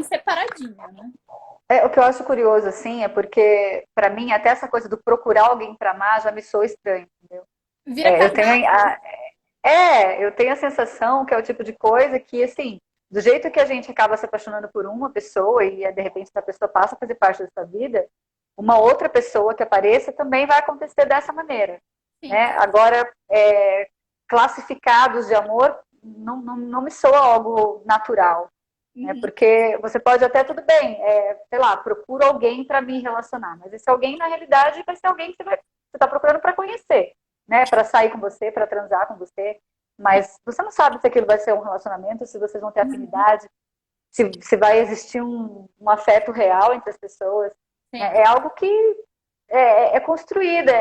separadinho, né? O que eu acho curioso, assim, é porque, para mim, até essa coisa do procurar alguém para amar já me soa estranho, entendeu? Vira Eu tenho casado. eu tenho a sensação que é o tipo de coisa que, assim, do jeito que a gente acaba se apaixonando por uma pessoa e, de repente, essa pessoa passa a fazer parte da sua vida, uma outra pessoa que apareça também vai acontecer dessa maneira, Sim. né? Agora, classificados de amor não me soa algo natural. Porque você pode até, tudo bem, sei lá, procuro alguém para me relacionar, mas esse alguém, na realidade, vai ser alguém que você está procurando para conhecer, né? Para sair com você, para transar com você, mas você não sabe se aquilo vai ser um relacionamento, se vocês vão ter afinidade, se vai existir um afeto real entre as pessoas. Sim. É algo que é construído,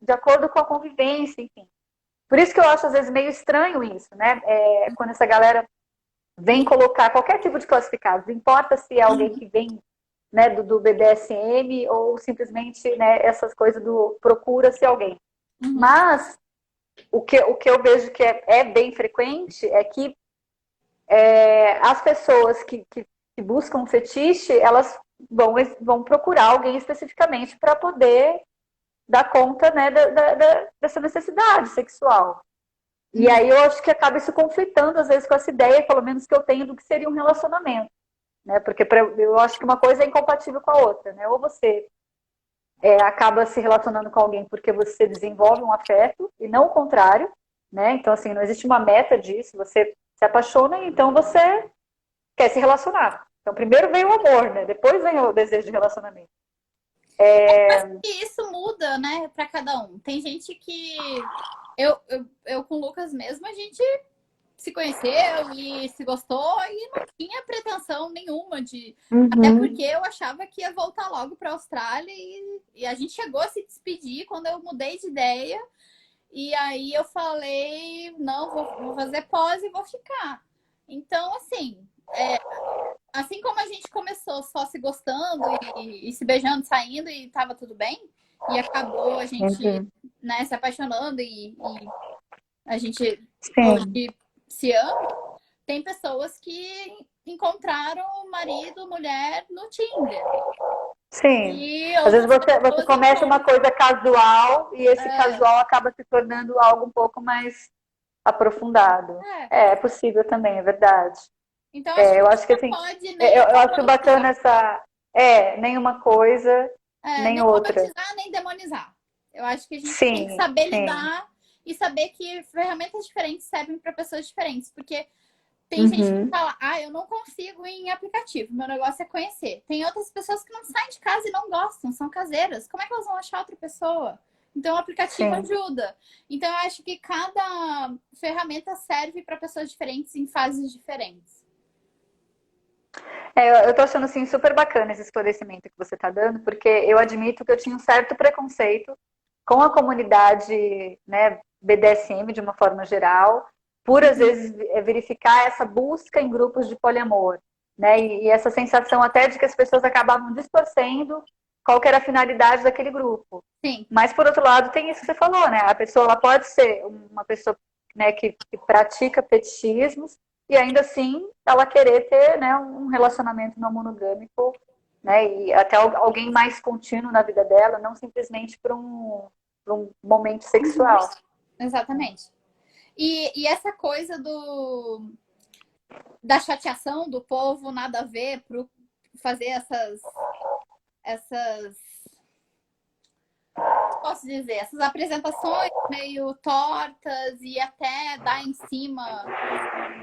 de acordo com a convivência, enfim. Por isso que eu acho, às vezes, meio estranho isso, né? Quando essa galera vem colocar qualquer tipo de classificado, não importa se é alguém que vem, né, do BDSM ou simplesmente, né, essas coisas do procura-se alguém. Mas o que eu vejo que é bem frequente é que as pessoas que buscam um fetiche, elas vão procurar alguém especificamente para poder dar conta, né, dessa necessidade sexual. E aí eu acho que acaba isso conflitando, às vezes, com essa ideia, pelo menos que eu tenho, do que seria um relacionamento. Né? Porque eu acho que uma coisa é incompatível com a outra. Né? Ou você acaba se relacionando com alguém porque você desenvolve um afeto, e não o contrário. Né? Então, assim, não existe uma meta disso. Você se apaixona e então você quer se relacionar. Então, primeiro vem o amor, né? Depois vem o desejo de relacionamento. E isso muda, né, para cada um. Tem gente que eu com o Lucas mesmo, a gente se conheceu e se gostou e não tinha pretensão nenhuma de. Até porque eu achava que ia voltar logo para a Austrália e a gente chegou a se despedir quando eu mudei de ideia. E aí eu falei, não, vou fazer pós e vou ficar. Então, assim como a gente começou só se gostando e se beijando, saindo e tava tudo bem, e acabou a gente, né, se apaixonando e a gente hoje se ama, tem pessoas que encontraram marido, mulher no Tinder. Sim. E Às vezes você começa encontram. uma coisa casual e esse casual acaba se tornando algo um pouco mais aprofundado. É possível também, é verdade. Então, eu acho que assim, pode nem eu acho bacana essa. Nenhuma coisa, nem outra. Nem romantizar, nem demonizar. Eu acho que a gente tem que saber lidar e saber que ferramentas diferentes servem para pessoas diferentes. Porque tem gente que fala, eu não consigo ir em aplicativo, meu negócio é conhecer. Tem outras pessoas que não saem de casa e não gostam, são caseiras. Como é que elas vão achar outra pessoa? Então, o aplicativo ajuda. Então, eu acho que cada ferramenta serve para pessoas diferentes em fases diferentes. Eu tô achando, assim, super bacana esse esclarecimento que você tá dando, porque eu admito que eu tinha um certo preconceito com a comunidade, né, BDSM de uma forma geral, por às vezes verificar essa busca em grupos de poliamor, né, e essa sensação até de que as pessoas acabavam distorcendo qual que era a finalidade daquele grupo. Sim. Mas, por outro lado, tem isso que você falou, né, a pessoa ela pode ser uma pessoa, né, que pratica fetichismos, e ainda assim ela querer ter, né, um relacionamento não monogâmico, né, e até alguém mais contínuo na vida dela, não simplesmente para um momento sexual. Exatamente. E essa coisa da chateação do povo, nada a ver, para fazer posso dizer, essas apresentações meio tortas e até dar em cima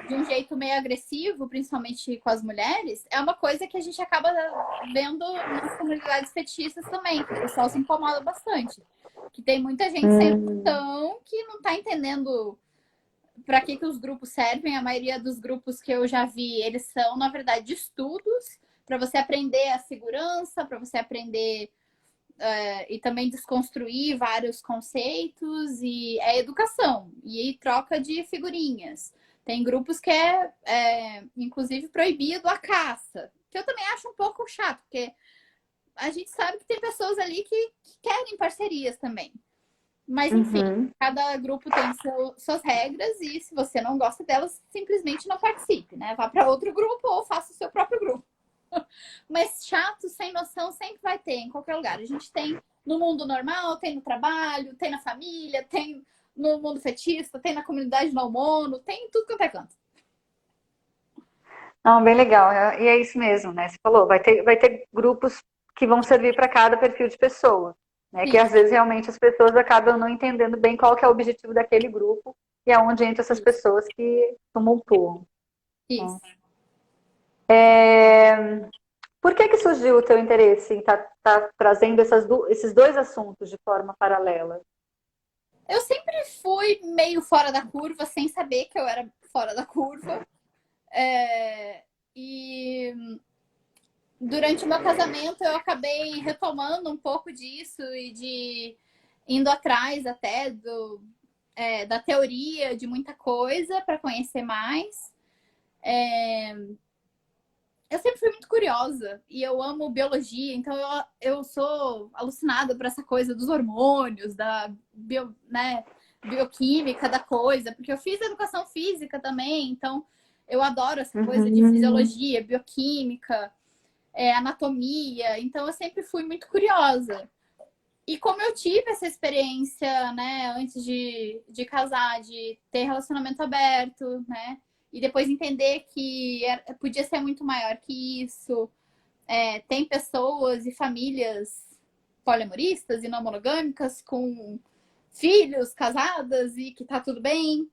de um jeito meio agressivo, principalmente com as mulheres, é uma coisa que a gente acaba vendo nas comunidades fetichistas também, que o pessoal se incomoda bastante. Que tem muita gente sendo tão que não tá entendendo para que os grupos servem. A maioria dos grupos que eu já vi, eles são, na verdade, estudos para você aprender a segurança, para você aprender e também desconstruir vários conceitos, e é educação, e troca de figurinhas. Tem grupos que inclusive, proibido a caça, que eu também acho um pouco chato, porque a gente sabe que tem pessoas ali que querem parcerias também. Mas, enfim, cada grupo tem suas regras, e se você não gosta delas, simplesmente não participe, né? Vá para outro grupo ou faça o seu próprio grupo. Mas chato, sem noção, sempre vai ter em qualquer lugar. A gente tem no mundo normal, tem no trabalho, tem na família, tem no mundo fetista, tem na comunidade no mono, tem em tudo quanto é canto. Não, bem legal. E é isso mesmo, né? Você falou, vai ter grupos que vão servir para cada perfil de pessoa, né? Que às vezes realmente as pessoas acabam não entendendo bem qual que é o objetivo daquele grupo, e é onde entram essas pessoas que tumultuam. Isso. Por que surgiu o teu interesse em tá trazendo esses dois assuntos de forma paralela? Eu sempre fui meio fora da curva, sem saber que eu era fora da curva. E durante o meu casamento eu acabei retomando um pouco disso e indo atrás até da teoria de muita coisa para conhecer mais. Eu sempre fui muito curiosa e eu amo biologia, então eu sou alucinada por essa coisa dos hormônios, da bioquímica da coisa, porque eu fiz educação física também, então eu adoro essa coisa de fisiologia, bioquímica, anatomia, então eu sempre fui muito curiosa. E como eu tive essa experiência, né, antes de casar, de ter relacionamento aberto, né, e depois entender que podia ser muito maior que isso. Tem pessoas e famílias poliamoristas e não monogâmicas com filhos, casadas, e que tá tudo bem.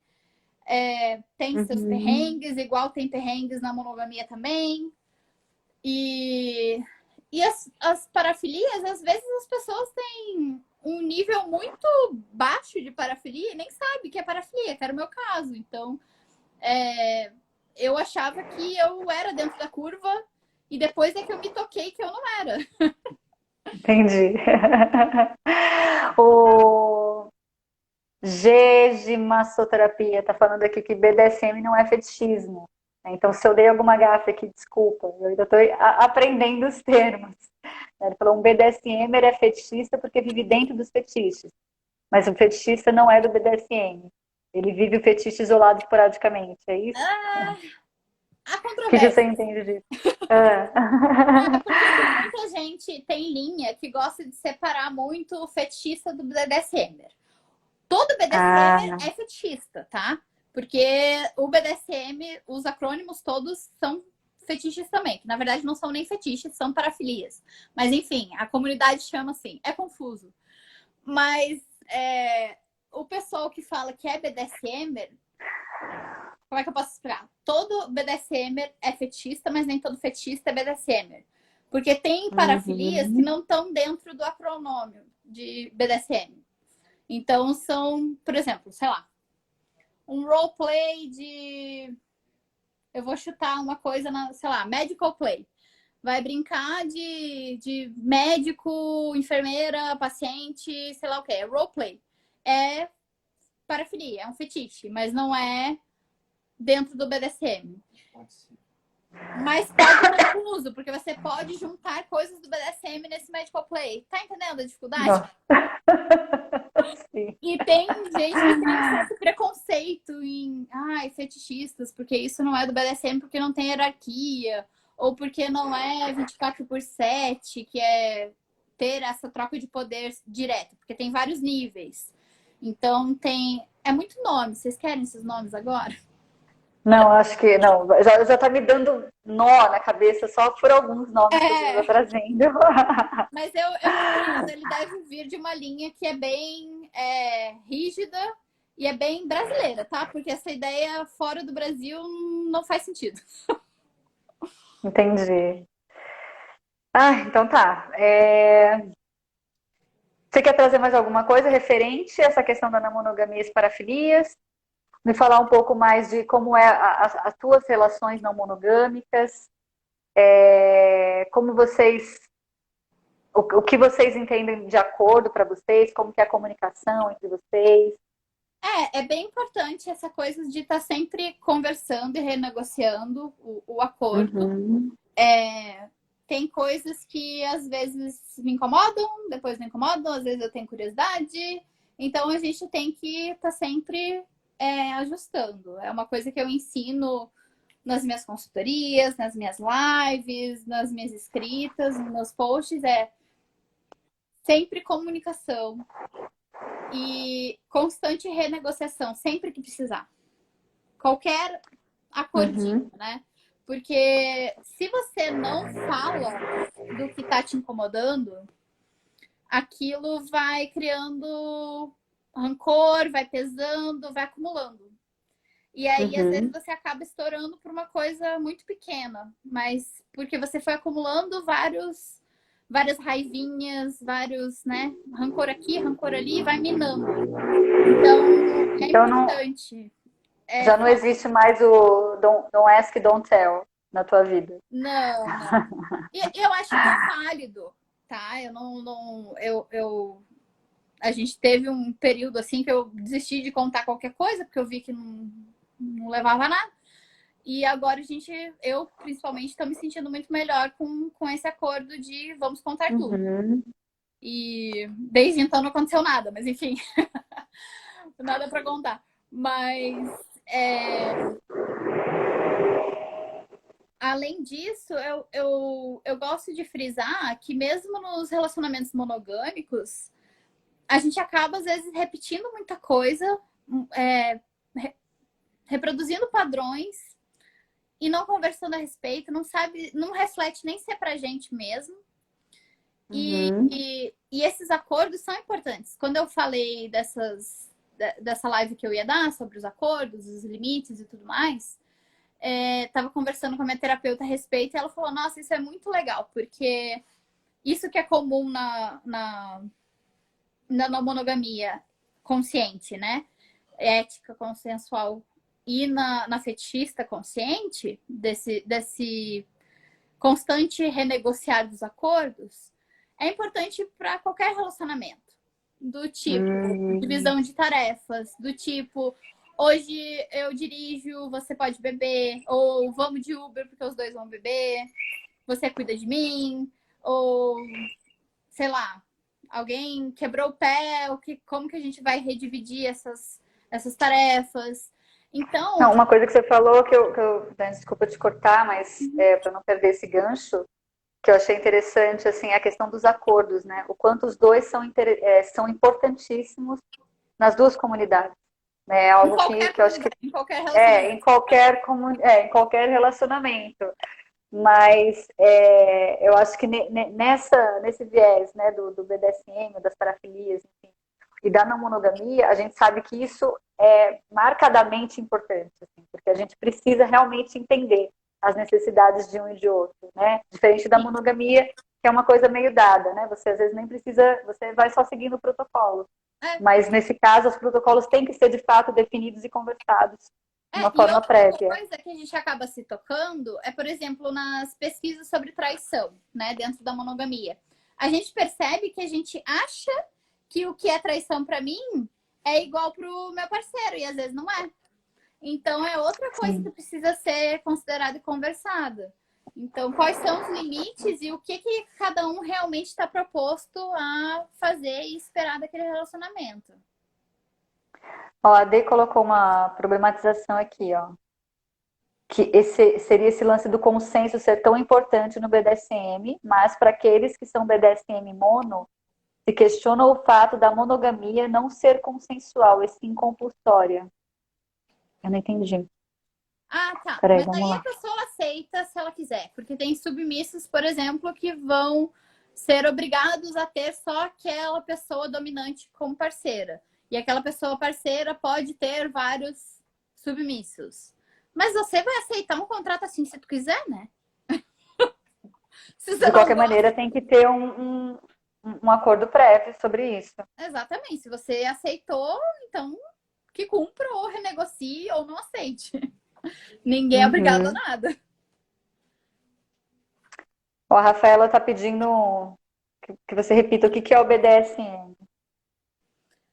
Tem seus perrengues, igual tem perrengues na monogamia também. E as parafilias, às vezes as pessoas têm um nível muito baixo de parafilia e nem sabe que é parafilia, que era o meu caso. Então, eu achava que eu era dentro da curva e depois é que eu me toquei que eu não era. Entendi. O G de massoterapia está falando aqui que BDSM não é fetichismo. Então, se eu dei alguma gafe aqui, desculpa, eu ainda estou aprendendo os termos. Ele falou, um BDSMer é fetichista porque vive dentro dos fetiches. Mas o fetichista não é do BDSM. Ele vive o fetiche isolado esporadicamente, é isso? Há O que controvérsia. você entende disso? Porque tem muita gente, tem linha, que gosta de separar muito o fetichista do BDSMer. Todo BDSMer é fetichista, tá? Porque o BDSM, os acrônimos todos são fetiches também, que na verdade não são nem fetiches, são parafilias. Mas enfim, a comunidade chama assim, é confuso. Mas o pessoal que fala que é BDSMer, como é que eu posso explicar? Todo BDSMer é fetichista, mas nem todo fetichista é BDSMer. Porque tem parafilias que não estão dentro do acronômio de BDSM. Então são, por exemplo, sei lá, um roleplay de... Eu vou chutar uma coisa, sei lá, medical play. Vai brincar de médico, enfermeira, paciente, sei lá o que. Roleplay. É parafilia, é um fetiche, mas não é dentro do BDSM. Mas pode ser confuso, porque você pode juntar coisas do BDSM nesse medical play. Tá entendendo a dificuldade? E tem gente que tem certo preconceito em fetichistas, porque isso não é do BDSM, porque não tem hierarquia, ou porque não é 24/7, que é ter essa troca de poder direto, porque tem vários níveis. Então é muito nome. Vocês querem esses nomes agora? Não, acho que não. Já tá me dando nó na cabeça só por alguns nomes que você está trazendo. Mas eu acredito, ele deve vir de uma linha que é bem rígida e é bem brasileira, tá? Porque essa ideia fora do Brasil não faz sentido. Entendi. Então tá. Você quer trazer mais alguma coisa referente a essa questão da não monogamia e as parafilias? Me falar um pouco mais de como as tuas relações não monogâmicas. Como vocês, o que vocês entendem de acordo para vocês, como que é a comunicação entre vocês? É bem importante essa coisa de estar sempre conversando e renegociando o acordo. Uhum. Tem coisas que às vezes me incomodam, depois não incomodam, às vezes eu tenho curiosidade. Então a gente tem que estar sempre ajustando. É uma coisa que eu ensino nas minhas consultorias, nas minhas lives, nas minhas escritas, nos meus posts, sempre comunicação e constante renegociação, sempre que precisar. Qualquer acordinho, Uhum. né? Porque se você não fala do que tá te incomodando, aquilo vai criando rancor, vai pesando, vai acumulando. E aí, às vezes, Uhum. você acaba estourando por uma coisa muito pequena, mas porque você foi acumulando várias raivinhas, vários, né? Rancor aqui, rancor ali, vai minando. Então, é Então não, importante. já não existe mais o don't ask, don't tell na tua vida. Não, não. E eu acho que é válido, tá? Eu não, a gente teve um período assim que eu desisti de contar qualquer coisa, porque eu vi que não levava a nada. E agora eu principalmente, estou me sentindo muito melhor com esse acordo de vamos contar tudo. Uhum. E desde então não aconteceu nada, mas enfim, nada para contar. Mas além disso, eu gosto de frisar que mesmo nos relacionamentos monogâmicos, a gente acaba, às vezes, repetindo muita coisa, reproduzindo padrões e não conversando a respeito, não sabe, não reflete nem se é pra gente mesmo. Uhum. E esses acordos são importantes. Quando eu falei dessa live que eu ia dar sobre os acordos, os limites e tudo mais, estava conversando com a minha terapeuta a respeito e ela falou: Nossa, isso é muito legal, porque isso que é comum na não monogamia consciente, né? Ética consensual e na fetichista consciente, desse constante renegociar dos acordos, é importante para qualquer relacionamento. Do tipo, Uhum. divisão de tarefas, do tipo, hoje eu dirijo, você pode beber, ou vamos de Uber porque os dois vão beber, você cuida de mim, ou sei lá, alguém quebrou o pé, como que a gente vai redividir essas tarefas. Então, Não, uma coisa que você falou né, desculpa te cortar, mas para não perder esse gancho, que eu achei interessante, assim, é a questão dos acordos, né? O quanto os dois são importantíssimos nas duas comunidades, né? É em algo qualquer que eu acho que comunidade, em qualquer relacionamento. em qualquer relacionamento. Mas eu acho que nesse viés, né, do BDSM, das parafilias, enfim, e da não monogamia, a gente sabe que isso é marcadamente importante, assim, porque a gente precisa realmente entender as necessidades de um e de outro, né? Diferente da Sim. monogamia, que é uma coisa meio dada, né? Você às vezes nem precisa, você vai só seguindo o protocolo. É, Mas nesse caso, os protocolos têm que ser de fato definidos e conversados de uma e forma outra prévia. coisa que a gente acaba se tocando é, por exemplo, nas pesquisas sobre traição, né, dentro da monogamia. A gente percebe que a gente acha que o que é traição para mim é igual para o meu parceiro, e às vezes não é. Então, é outra coisa que Sim. precisa ser considerada e conversada. Então, quais são os limites e o que cada um realmente está proposto a fazer e esperar daquele relacionamento. Ó, a Dei colocou uma problematização aqui, ó. Que seria esse lance do consenso ser tão importante no BDSM, mas para aqueles que são BDSM mono, se questiona o fato da monogamia não ser consensual, e sim compulsória. Eu não entendi. Ah, tá. Peraí, Mas vamos aí a lá. pessoa aceita se ela quiser. Porque tem submissos, por exemplo, que vão ser obrigados a ter só aquela pessoa dominante como parceira. E aquela pessoa parceira pode ter vários submissos. Mas você vai aceitar um contrato assim se tu quiser, né? Se você De não qualquer gosta. maneira, tem que ter um acordo prévio sobre isso. Exatamente. Se você aceitou, então que cumpra ou renegocie ou não aceite. Ninguém é obrigado a Uhum. nada. Ó, a Rafaela está pedindo que você repita o que é o BDSM.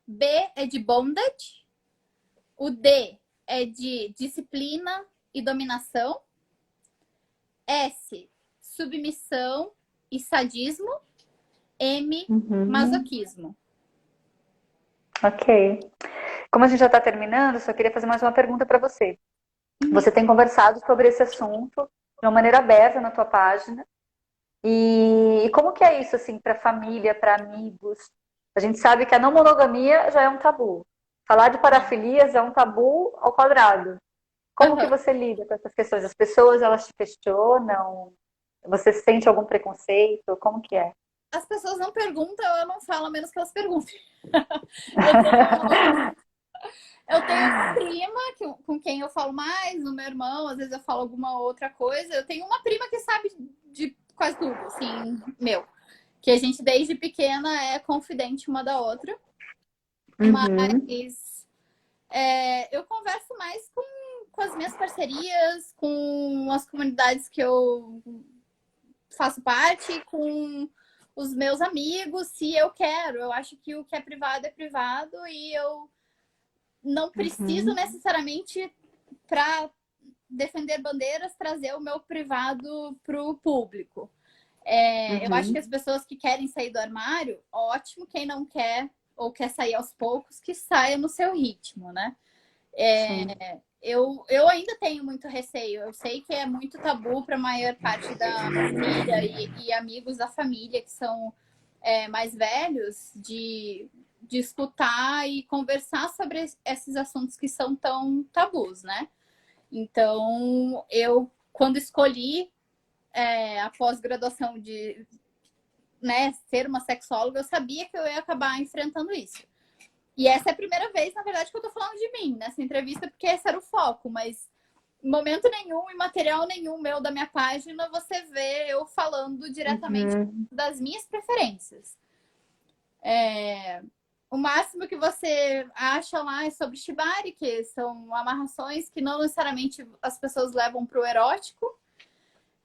B é de bondage. O D é de disciplina e dominação. S, submissão e sadismo. M, masoquismo. Ok. Como a gente já está terminando, eu só queria fazer mais uma pergunta para você. Você tem conversado sobre esse assunto de uma maneira aberta na tua página. E como que é isso, assim, para família, para amigos? A gente sabe que a não monogamia já é um tabu. Falar de parafilias é um tabu ao quadrado. Como que você lida com essas questões? As pessoas, elas te questionam? Você sente algum preconceito? Como que é? As pessoas não perguntam, eu não falo, a menos que elas perguntem. Eu tenho uma prima com quem eu falo mais, o meu irmão, às vezes eu falo alguma outra coisa. Eu tenho uma prima que sabe de quase tudo, assim, meu. Que a gente, desde pequena, é confidente uma da outra. Mas eu converso mais com as minhas parcerias, com as comunidades que eu faço parte, com os meus amigos, se eu quero. Eu acho que o que é privado e eu não preciso necessariamente, para defender bandeiras, trazer o meu privado para o público. Eu acho que as pessoas que querem sair do armário, ótimo. Quem não quer ou quer sair aos poucos, que saia no seu ritmo, né? Eu ainda tenho muito receio. Eu sei que é muito tabu para a maior parte da família e amigos da família que são mais velhos de escutar e conversar sobre esses assuntos que são tão tabus, né? Então, eu, quando escolhi a pós-graduação de ser uma sexóloga, eu sabia que eu ia acabar enfrentando isso. E essa é a primeira vez, na verdade, que eu tô falando de mim nessa entrevista, porque esse era o foco, mas em momento nenhum, em material nenhum meu da minha página, você vê eu falando diretamente das minhas preferências. O máximo que você acha lá é sobre shibari, que são amarrações que não necessariamente as pessoas levam para o erótico,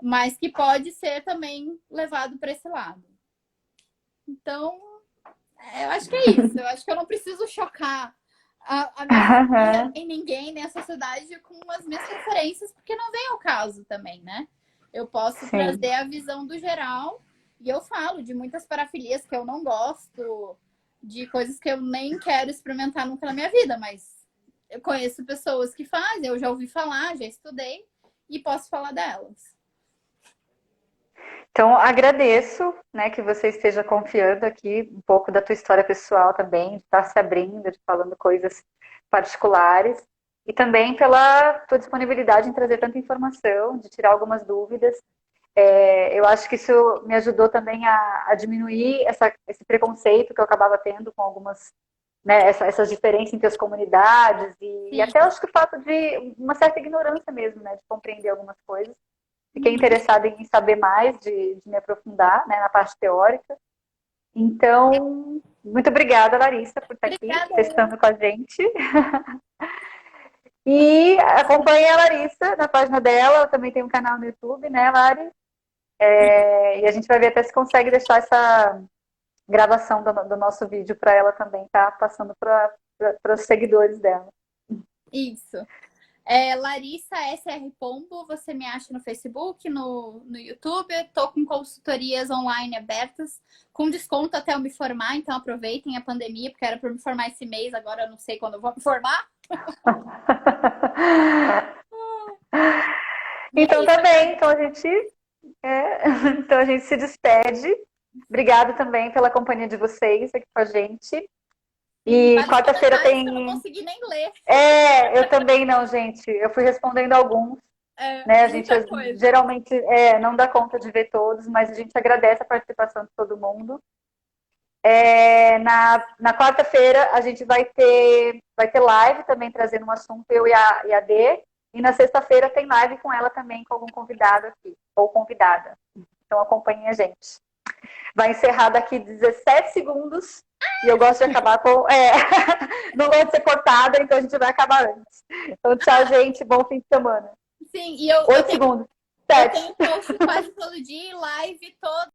mas que pode ser também levado para esse lado. Então, eu acho que é isso. Eu acho que eu não preciso chocar a minha família, nem ninguém, nem a sociedade com as minhas preferências, porque não vem ao caso também, né? Eu posso trazer a visão do geral, e eu falo de muitas parafilias que eu não gosto, de coisas que eu nem quero experimentar nunca na minha vida, mas eu conheço pessoas que fazem, eu já ouvi falar, já estudei, e posso falar delas. Então, agradeço, né, que você esteja confiando aqui um pouco da tua história pessoal também, de estar se abrindo, de falando coisas particulares, e também pela tua disponibilidade em trazer tanta informação, de tirar algumas dúvidas. Eu acho que isso me ajudou também a diminuir esse preconceito que eu acabava tendo com algumas, né, essas diferenças entre as comunidades, e até acho que o fato de uma certa ignorância mesmo, né, de compreender algumas coisas. Fiquei interessada em saber mais, de me aprofundar, né, na parte teórica. Então, muito obrigada, Larissa, por estar aqui testando com a gente. E acompanhe a Larissa na página dela, ela também tem um canal no YouTube, né, Lari? E a gente vai ver até se consegue deixar essa gravação do nosso vídeo para ela também estar passando para os seguidores dela. Isso. Larissa SR Pombo, você me acha no Facebook, no YouTube. Estou com consultorias online abertas, com desconto até eu me formar, então aproveitem a pandemia, porque era para me formar esse mês, agora eu não sei quando eu vou me formar. Então tá bem, então a gente se despede. Obrigada também pela companhia de vocês aqui com a gente. E quarta-feira tem. Eu não consegui nem ler. Eu também não, gente. Eu fui respondendo alguns. Né? A gente geralmente não dá conta de ver todos, mas a gente agradece a participação de todo mundo. Na quarta-feira a gente vai ter live também trazendo um assunto, eu e a Dê. E na sexta-feira tem live com ela também, com algum convidado aqui, ou convidada. Então acompanhem a gente. Vai encerrar daqui 17 segundos. E eu gosto de acabar com... não gosto de ser cortada, então a gente vai acabar antes. Então, tchau, gente. Bom fim de semana. Sim, e 8 segundos. Eu 7. tenho post quase todo dia, live todo